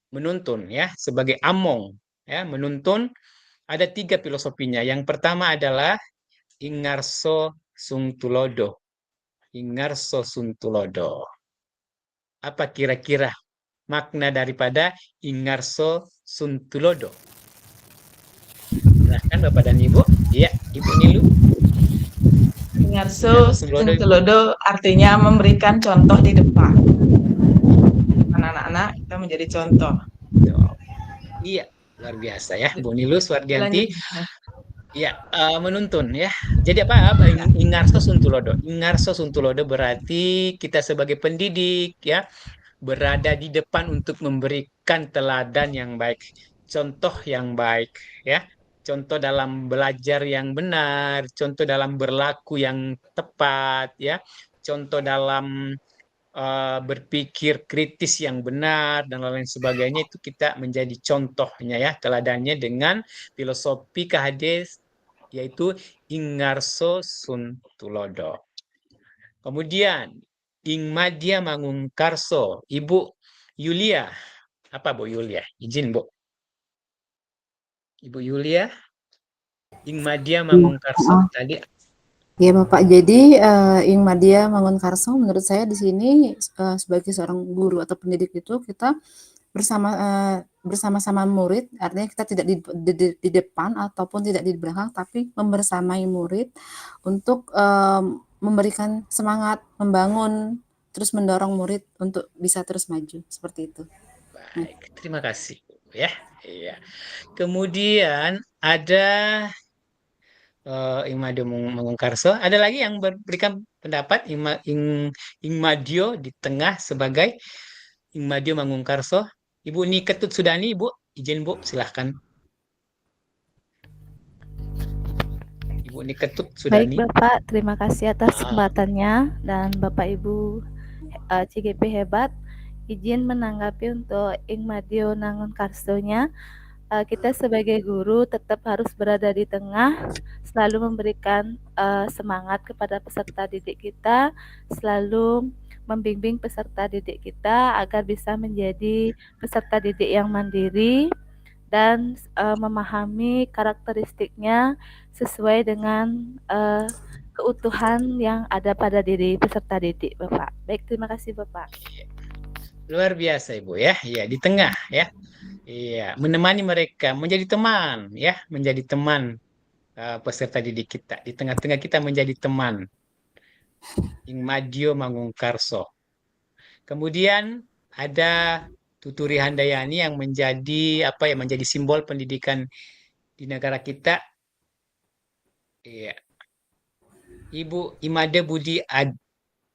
menuntun ya, sebagai among ya, menuntun ada 3 filosofinya. Yang pertama adalah Ingarso Sungtulodo. Ingarso Sungtulodo. Apa kira-kira makna daripada Ingarso Sungtulodo? Silahkan Bapak dan Ibu. Iya, Ibu Nilu. Ingarso Sungtulodo artinya memberikan contoh di depan. Anak-anak kita menjadi contoh. Iya, luar biasa ya, Bu Nilu Suwardianti. Ya, menuntun ya. Jadi apa Ingarso Sungtulodo? Ingarso Sungtulodo berarti kita sebagai pendidik ya berada di depan untuk memberikan teladan yang baik, contoh yang baik ya. Contoh dalam belajar yang benar, contoh dalam berlaku yang tepat ya. Contoh dalam berpikir kritis yang benar dan lain sebagainya, itu kita menjadi contohnya ya, teladannya dengan filosofi KHD yaitu Ingarso Sungtulodo. Kemudian Ingmadya Mangungkarso, Ibu Yulia. Apa Bu Yulia? Izin Bu. Ibu Yulia. Ingmadya Mangungkarso tadi. Ya Bapak, jadi Ingmadya Mangungkarso menurut saya di sini sebagai seorang guru atau pendidik itu kita bersama-sama murid, artinya kita tidak di depan ataupun tidak di belakang, tapi membersamai murid untuk memberikan semangat, membangun, terus mendorong murid untuk bisa terus maju, seperti itu. Baik, terima kasih ya. Iya. Kemudian ada Ingmadya Mangungkarso. Ada lagi yang berikan pendapat Ingmadya di tengah sebagai Ingmadya Mangungkarso. Ibu Niketut Sudani, Ibu. Izin Bu, silahkan. Ibu Niketut Sudani. Baik Bapak, terima kasih atas kesempatannya dan Bapak Ibu CGP hebat. Izin menanggapi untuk Ingmadya Mangungkarso-nya. Kita sebagai guru tetap harus berada di tengah, selalu memberikan semangat kepada peserta didik kita, selalu membimbing peserta didik kita agar bisa menjadi peserta didik yang mandiri dan memahami karakteristiknya sesuai dengan keutuhan yang ada pada diri peserta didik, Bapak. Baik, terima kasih Bapak. Luar biasa Ibu ya, ya di tengah ya. Iya, menemani mereka, menjadi teman ya, menjadi teman peserta didik kita. Di tengah-tengah kita menjadi teman. Ingmadya Mangungkarso. Kemudian ada Tuturi Handayani yang menjadi menjadi simbol pendidikan di negara kita. Iya. Ibu Imade Budi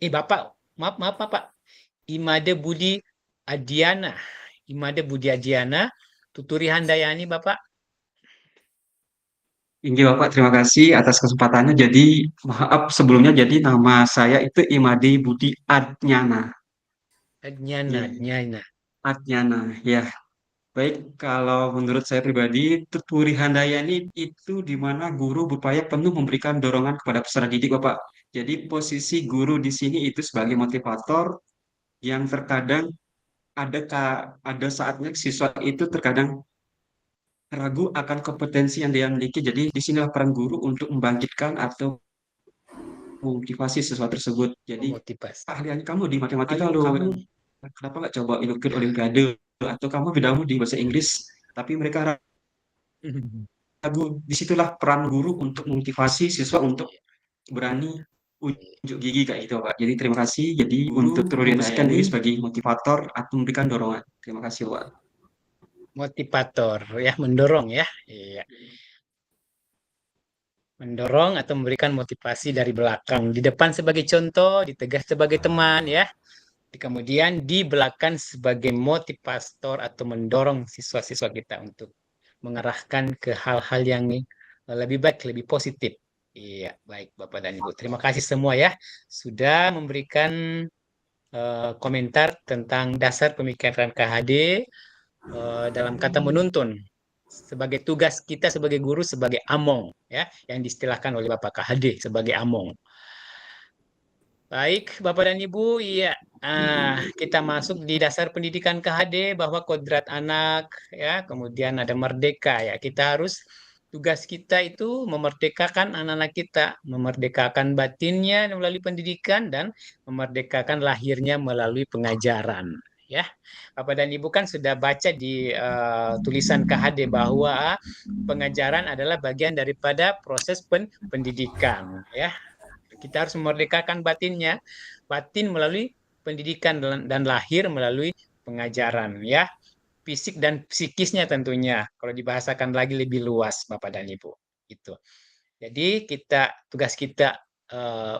Bapak, maaf Bapak. Imade Budi Adiana. Imade Budi Adiana, Tuturi Handayani, Bapak. Tinggi Bapak, terima kasih atas kesempatannya. Jadi, maaf sebelumnya, jadi nama saya itu Imade Budi Adnyana. Adnyana, ya. Baik, kalau menurut saya pribadi, Tuturi Handayani itu di mana guru berupaya penuh memberikan dorongan kepada peserta didik, Bapak. Jadi, posisi guru di sini itu sebagai motivator yang terkadang ada saatnya siswa itu terkadang ragu akan kompetensi yang dia miliki. Jadi disinilah peran guru untuk membangkitkan atau memotivasi siswa tersebut. Jadi ahliannya kamu di matematika loh, kenapa nggak coba ikut olimpiade, atau kamu bidangmu di bahasa Inggris, tapi mereka ragu. Disitulah peran guru untuk memotivasi siswa untuk berani unjuk gigi kayak gitu Pak. Jadi terima kasih. Jadi untuk terorientasikan diri sebagai motivator atau memberikan dorongan. Terima kasih Pak. Motivator ya, mendorong ya. Iya. Mendorong atau memberikan motivasi dari belakang. Di depan sebagai contoh, di tengah sebagai teman ya. Kemudian di belakang sebagai motivator atau mendorong siswa-siswa kita untuk mengarahkan ke hal-hal yang lebih baik, lebih positif. Iya, baik Bapak dan Ibu. Terima kasih semua ya sudah memberikan komentar tentang dasar pemikiran KHD dalam kata menuntun sebagai tugas kita sebagai guru sebagai among ya yang diistilahkan oleh Bapak KHD sebagai among. Baik, Bapak dan Ibu, iya, kita masuk di dasar pendidikan KHD bahwa kodrat anak, ya, kemudian ada merdeka, ya. Kita harus tugas kita itu memerdekakan anak-anak kita, memerdekakan batinnya melalui pendidikan dan memerdekakan lahirnya melalui pengajaran, ya. Bapak dan Ibu kan sudah baca di tulisan KHD bahwa pengajaran adalah bagian daripada proses pendidikan, ya. Kita harus memerdekakan batinnya, batin melalui pendidikan dan lahir melalui pengajaran ya. Fisik dan psikisnya tentunya. Kalau dibahasakan lagi lebih luas Bapak dan Ibu. Gitu. Jadi tugas kita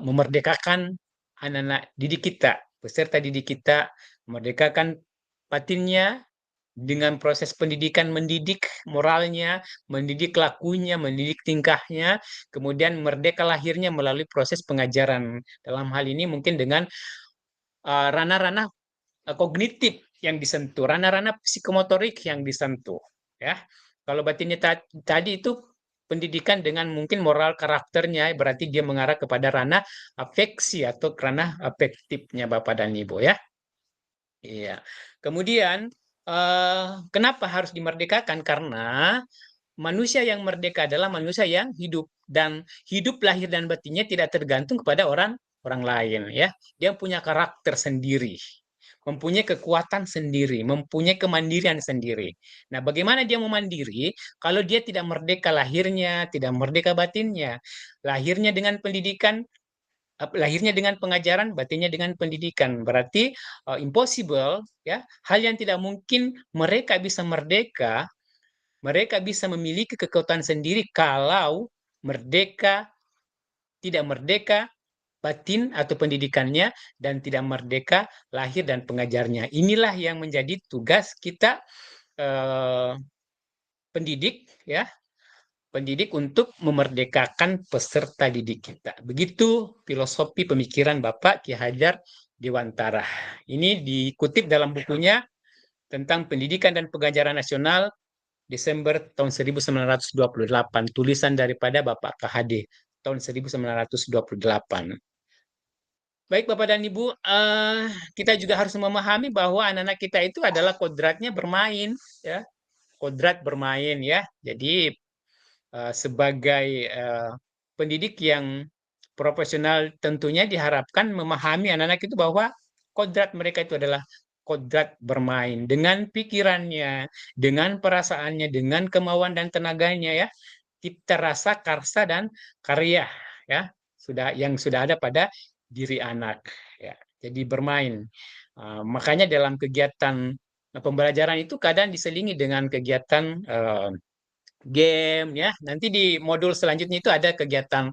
memerdekakan anak-anak didik kita, peserta didik kita, memerdekakan batinnya dengan proses pendidikan, mendidik moralnya, mendidik lakunya, mendidik tingkahnya, kemudian merdeka lahirnya melalui proses pengajaran. Dalam hal ini mungkin dengan ranah-ranah kognitif yang disentuh, ranah-ranah psikomotorik yang disentuh. Ya, kalau batinnya tadi itu pendidikan dengan mungkin moral karakternya, berarti dia mengarah kepada ranah afeksi atau ranah afektifnya Bapak dan Ibu ya. Iya. Kemudian kenapa harus dimerdekakan? Karena manusia yang merdeka adalah manusia yang hidup dan hidup lahir dan batinnya tidak tergantung kepada orang lain ya. Dia punya karakter sendiri, mempunyai kekuatan sendiri, mempunyai kemandirian sendiri. Nah, bagaimana dia mau mandiri kalau dia tidak merdeka lahirnya, tidak merdeka batinnya? Lahirnya dengan pendidikan, lahirnya dengan pengajaran, batinnya dengan pendidikan. Berarti impossible ya, hal yang tidak mungkin mereka bisa merdeka, mereka bisa memiliki kekuatan sendiri kalau tidak merdeka batin atau pendidikannya dan tidak merdeka lahir dan pengajarnya. Inilah yang menjadi tugas kita pendidik ya, pendidik untuk memerdekakan peserta didik kita. Begitu filosofi pemikiran Bapak Ki Hajar Dewantara. Ini dikutip dalam bukunya tentang pendidikan dan pengajaran nasional Desember tahun 1928. Tulisan daripada Bapak KHD tahun 1928. Baik Bapak dan Ibu, kita juga harus memahami bahwa anak-anak kita itu adalah kodratnya bermain, ya, kodrat bermain ya. Jadi sebagai pendidik yang profesional tentunya diharapkan memahami anak-anak itu bahwa kodrat mereka itu adalah kodrat bermain dengan pikirannya, dengan perasaannya, dengan kemauan dan tenaganya ya. Cipta rasa, karsa dan karya ya, yang sudah ada pada diri anak ya. Jadi bermain. Makanya dalam kegiatan pembelajaran itu kadang diselingi dengan kegiatan game ya. Nanti di modul selanjutnya itu ada kegiatan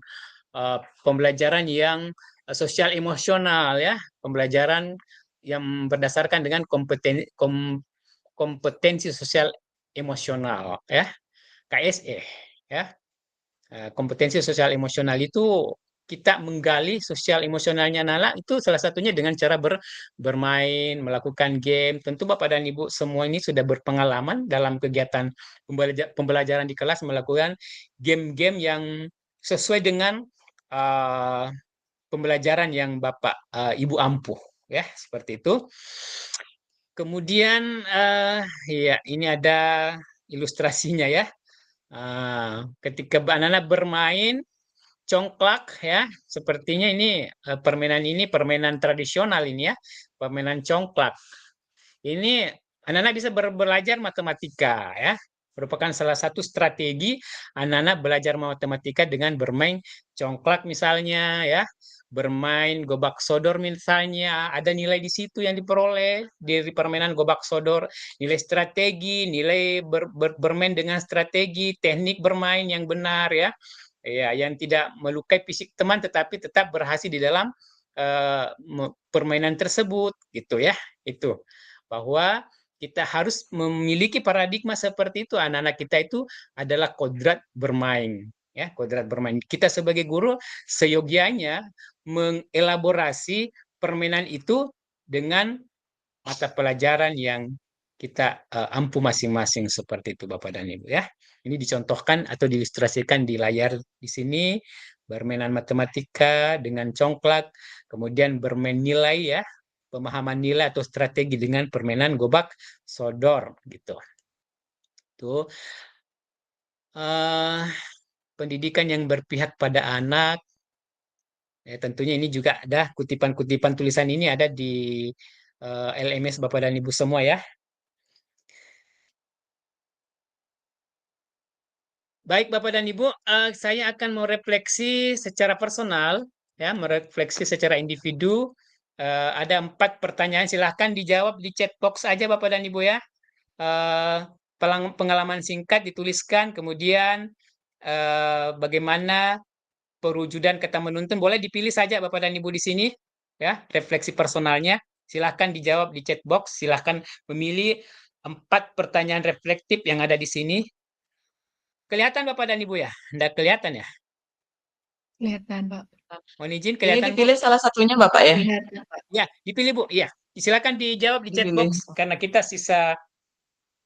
pembelajaran yang sosial emosional ya, pembelajaran yang berdasarkan dengan kompetensi sosial emosional ya, KSE ya. Kompetensi sosial emosional itu kita menggali sosial emosionalnya anak itu salah satunya dengan cara bermain, melakukan game. Tentu Bapak dan Ibu semua ini sudah berpengalaman dalam kegiatan pembelajaran di kelas melakukan game-game yang sesuai dengan pembelajaran yang Bapak Ibu ampuh ya, seperti itu. Kemudian ya ini ada ilustrasinya ya. Ketika anak-anak bermain congklak ya, sepertinya ini permainan tradisional ini ya, permainan congklak. Ini anak-anak bisa belajar matematika ya, merupakan salah satu strategi anak-anak belajar matematika dengan bermain congklak misalnya ya, bermain gobak sodor misalnya, ada nilai di situ yang diperoleh dari permainan gobak sodor, nilai strategi, nilai bermain dengan strategi, teknik bermain yang benar ya. Ya, yang tidak melukai fisik teman tetapi tetap berhasil di dalam permainan tersebut gitu ya. Itu bahwa kita harus memiliki paradigma seperti itu. Anak-anak kita itu adalah kodrat bermain, ya, kodrat bermain. Kita sebagai guru seyogianya mengelaborasi permainan itu dengan mata pelajaran yang kita ampu masing-masing seperti itu Bapak dan Ibu ya. Ini dicontohkan atau diilustrasikan di layar di sini, permainan matematika dengan congklak, kemudian bermain nilai ya, pemahaman nilai atau strategi dengan permainan gobak sodor gitu. Tuh pendidikan yang berpihak pada anak. Ya, tentunya ini juga ada kutipan-kutipan tulisan ini ada di LMS Bapak dan Ibu semua ya. Baik Bapak dan Ibu, saya akan merefleksi secara personal, ya, merefleksi secara individu. Ada 4 pertanyaan, silahkan dijawab di chat box aja Bapak dan Ibu ya. Pengalaman singkat dituliskan, kemudian bagaimana perwujudan kata menuntun, boleh dipilih saja Bapak dan Ibu di sini, ya, refleksi personalnya. Silahkan dijawab di chat box, silahkan memilih 4 pertanyaan reflektif yang ada di sini. Kelihatan Bapak dan Ibu ya? Tidak kelihatan ya? Kelihatan, Pak. Mohon izin, Ini kelihatan Bu? dipilih salah satunya Bapak ya? Kelihatan, Pak. Ya, dipilih Bu. Iya. Silakan dijawab di chat Dipilih. box karena kita sisa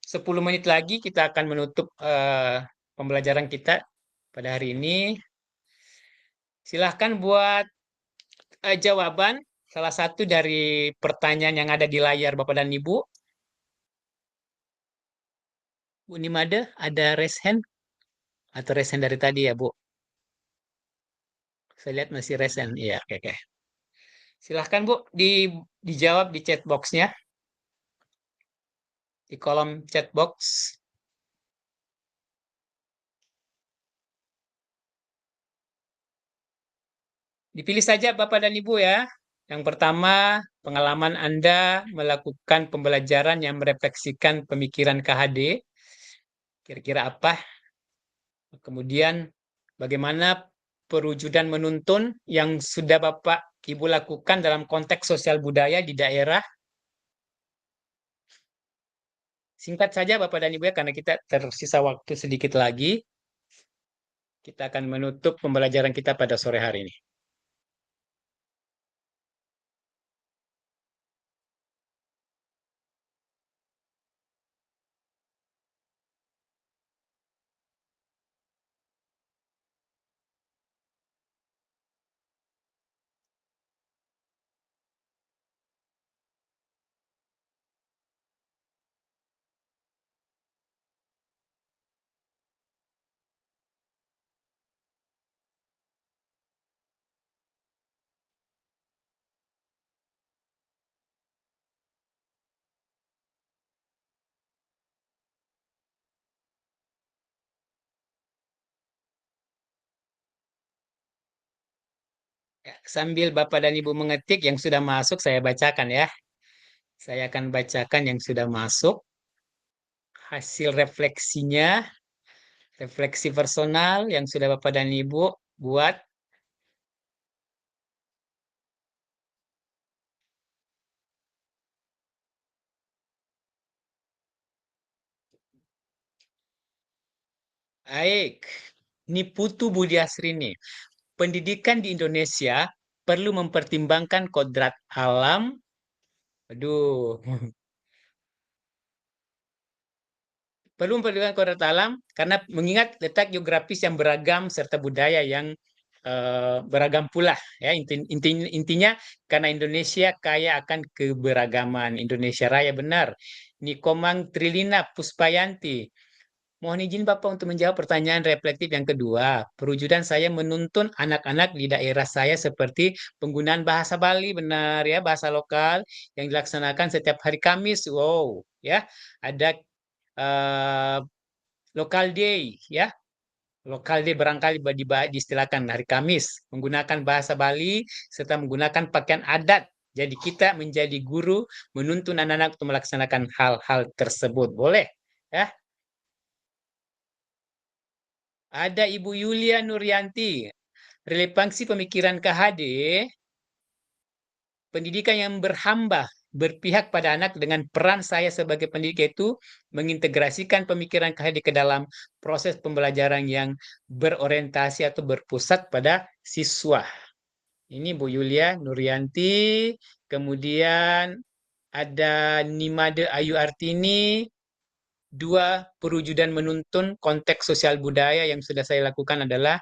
10 menit lagi kita akan menutup pembelajaran kita pada hari ini. Silahkan buat jawaban salah satu dari pertanyaan yang ada di layar Bapak dan Ibu. Bu Nimade, ada raise hand? Atau raise hand dari tadi ya, Bu? Saya lihat masih raise hand. Iya, oke. Silahkan Bu, dijawab di chat box-nya. Di kolom chat box. Dipilih saja Bapak dan Ibu ya. Yang pertama, pengalaman Anda melakukan pembelajaran yang merefleksikan pemikiran KHD. Kira-kira apa? Kemudian, bagaimana perwujudan menuntun yang sudah Bapak Ibu lakukan dalam konteks sosial budaya di daerah. Singkat saja Bapak dan Ibu ya, karena kita tersisa waktu sedikit lagi. Kita akan menutup pembelajaran kita pada sore hari ini. Ya, sambil Bapak dan Ibu mengetik yang sudah masuk, saya bacakan ya. Saya akan bacakan yang sudah masuk. Hasil refleksinya, refleksi personal yang sudah Bapak dan Ibu buat. Baik, ini Putu Budiasrini. Pendidikan di Indonesia perlu mempertimbangkan kodrat alam. Aduh. Perlu mempertimbangkan kodrat alam karena mengingat letak geografis yang beragam serta budaya yang beragam pula ya intinya karena Indonesia kaya akan keberagaman. Indonesia Raya benar. Nikomang Trilina Puspayanti. Mohon izin Bapak untuk menjawab pertanyaan reflektif yang kedua. Perwujudan saya menuntun anak-anak di daerah saya seperti penggunaan bahasa Bali benar ya, bahasa lokal yang dilaksanakan setiap hari Kamis. Wow, ya. Ada Local day, ya. Local day barangkali diistilahkan hari Kamis, menggunakan bahasa Bali serta menggunakan pakaian adat. Jadi kita menjadi guru menuntun anak-anak untuk melaksanakan hal-hal tersebut. Boleh, ya. Ada Ibu Yulia Nuryanti. Relevansi pemikiran KHD, pendidikan yang berhamba, berpihak pada anak dengan peran saya sebagai pendidik itu mengintegrasikan pemikiran KHD ke dalam proses pembelajaran yang berorientasi atau berpusat pada siswa. Ini Bu Yulia Nuryanti, kemudian ada Nimade Ayu Artini, 2 perwujudan menuntun konteks sosial budaya yang sudah saya lakukan adalah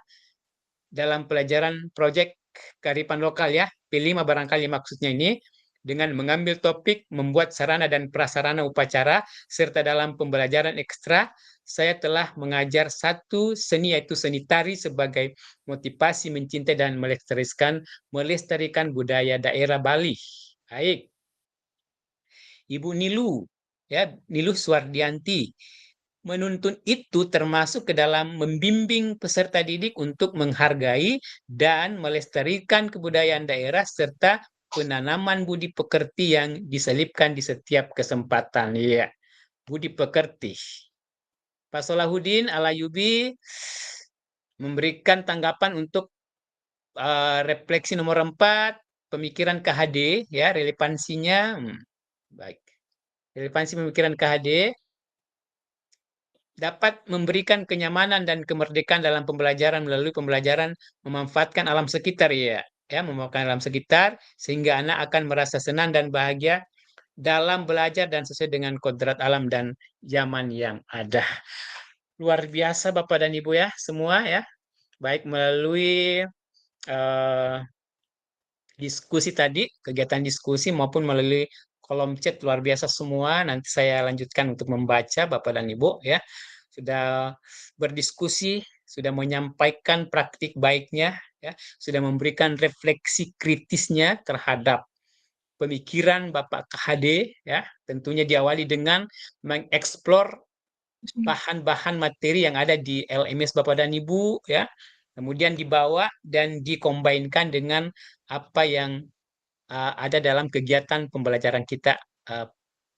dalam pelajaran proyek kearifan lokal ya. P5 barangkali maksudnya ini dengan mengambil topik membuat sarana dan prasarana upacara serta dalam pembelajaran ekstra saya telah mengajar satu seni yaitu seni tari sebagai motivasi mencintai dan melestarikan budaya daerah Bali. Baik. Ibu Nilu ya, Nilu Suwardianti. Menuntun itu termasuk ke dalam membimbing peserta didik untuk menghargai dan melestarikan kebudayaan daerah serta penanaman budi pekerti yang diselipkan di setiap kesempatan. Ya, budi pekerti. Pak Solahuddin Alayubi memberikan tanggapan untuk refleksi nomor 4, pemikiran KHD, ya, relevansinya. Baik. Relevansi pemikiran KHD dapat memberikan kenyamanan dan kemerdekaan dalam pembelajaran melalui pembelajaran memanfaatkan alam sekitar ya, memanfaatkan alam sekitar sehingga anak akan merasa senang dan bahagia dalam belajar dan sesuai dengan kodrat alam dan zaman yang ada. Luar biasa Bapak dan Ibu ya, semua ya. Baik melalui diskusi tadi, kegiatan diskusi maupun melalui kolom chat luar biasa semua. Nanti saya lanjutkan untuk membaca Bapak dan Ibu ya. Sudah berdiskusi, sudah menyampaikan praktik baiknya ya, sudah memberikan refleksi kritisnya terhadap pemikiran Bapak KHD ya. Tentunya diawali dengan mengeksplor bahan-bahan materi yang ada di LMS Bapak dan Ibu ya. Kemudian dibawa dan dikombinkan dengan apa yang ada dalam kegiatan pembelajaran kita,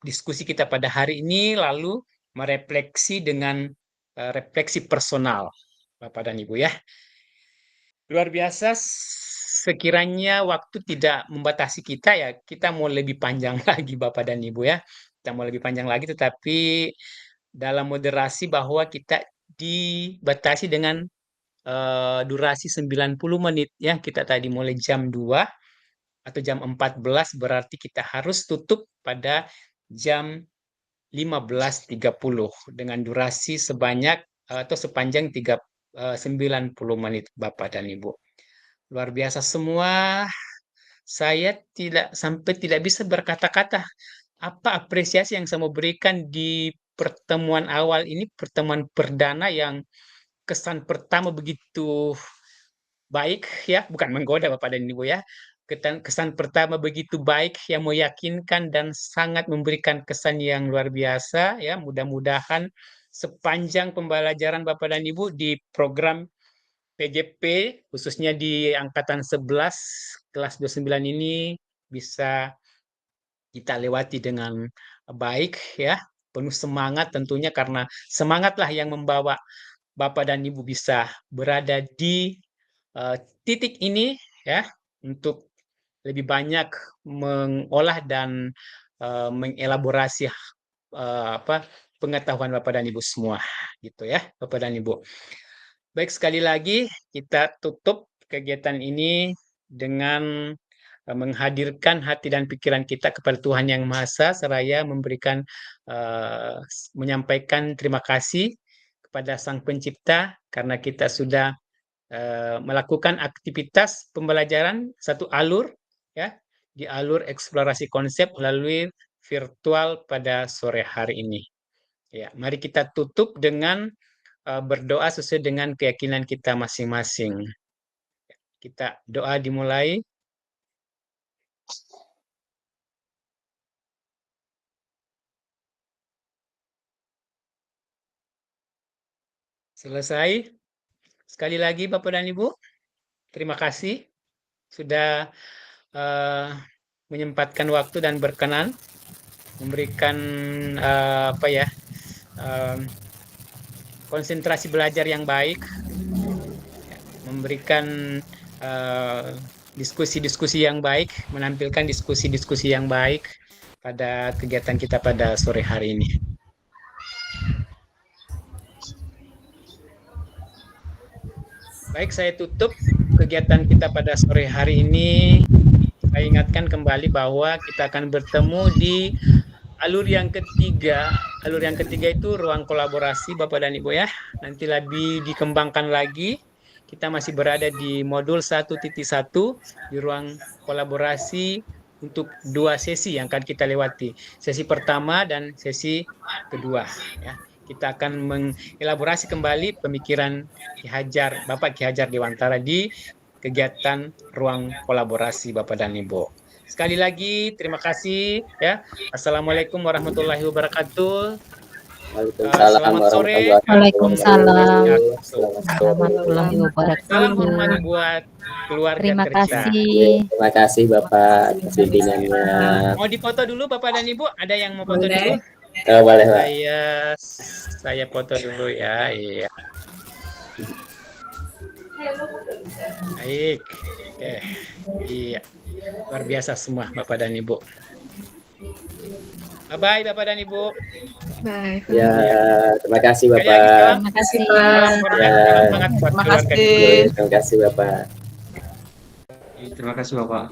diskusi kita pada hari ini, lalu merefleksi dengan refleksi personal, Bapak dan Ibu ya. Luar biasa, sekiranya waktu tidak membatasi kita ya, kita mau lebih panjang lagi Bapak dan Ibu ya. Kita mau lebih panjang lagi, tetapi dalam moderasi bahwa kita dibatasi dengan durasi 90 menit ya. Kita tadi mulai jam 2 atau jam 14 berarti kita harus tutup pada jam 15.30 dengan durasi sebanyak atau sepanjang 90 menit Bapak dan Ibu. Luar biasa semua. Saya tidak bisa berkata-kata apa apresiasi yang saya mau berikan di pertemuan awal ini, pertemuan perdana yang kesan pertama begitu baik ya, bukan menggoda Bapak dan Ibu ya. Kesan pertama begitu baik yang meyakinkan dan sangat memberikan kesan yang luar biasa ya. Mudah-mudahan sepanjang pembelajaran Bapak dan Ibu di program PJP khususnya di angkatan 11 kelas 29 ini bisa kita lewati dengan baik ya, penuh semangat tentunya karena semangatlah yang membawa Bapak dan Ibu bisa berada di titik ini ya untuk lebih banyak mengolah dan mengelaborasi pengetahuan Bapak dan Ibu semua gitu ya Bapak dan Ibu. Baik, sekali lagi kita tutup kegiatan ini dengan menghadirkan hati dan pikiran kita kepada Tuhan Yang Maha Esa seraya memberikan menyampaikan terima kasih kepada Sang Pencipta karena kita sudah melakukan aktivitas pembelajaran satu alur ya di alur eksplorasi konsep melalui virtual pada sore hari ini. Ya, mari kita tutup dengan berdoa sesuai dengan keyakinan kita masing-masing. Kita doa dimulai. Selesai. Sekali lagi Bapak dan Ibu, terima kasih sudah menyempatkan waktu dan berkenan memberikan konsentrasi belajar yang baik, memberikan diskusi-diskusi yang baik, menampilkan diskusi-diskusi yang baik pada kegiatan kita pada sore hari ini. Baik, saya tutup kegiatan kita pada sore hari ini. Saya ingatkan kembali bahwa kita akan bertemu di alur yang ketiga. Alur yang ketiga itu ruang kolaborasi Bapak dan Ibu ya. Nanti lebih dikembangkan lagi. Kita masih berada di modul 1.1 di ruang kolaborasi untuk 2 sesi yang akan kita lewati. Sesi pertama dan sesi kedua ya. Kita akan mengelaborasi kembali pemikiran Bapak Ki Hajar Dewantara di kegiatan ruang kolaborasi Bapak dan Ibu. Sekali lagi terima kasih ya. Assalamualaikum warahmatullahi wabarakatuh. Selamat sore. Waalaikumsalam warahmatullahi wabarakatuh. Salam hormat buat keluarga Terima tercinta. kasih. Terima kasih Bapak atas bimbingannya. Mau dipoto dulu Bapak dan Ibu? Ada yang mau foto dulu? Oh, boleh Pak. Saya foto dulu ya. Iya. Baik. Oke. Iya. Luar biasa semua Bapak dan Ibu. Bye-bye Bapak dan Ibu. Bye. Ya, terima kasih Sekali lagi Bapak. salam. Terima kasih. Salam hormat, salam semangat buat Terima keluarga. kasih. Terima kasih Bapak. Terima kasih Bapak.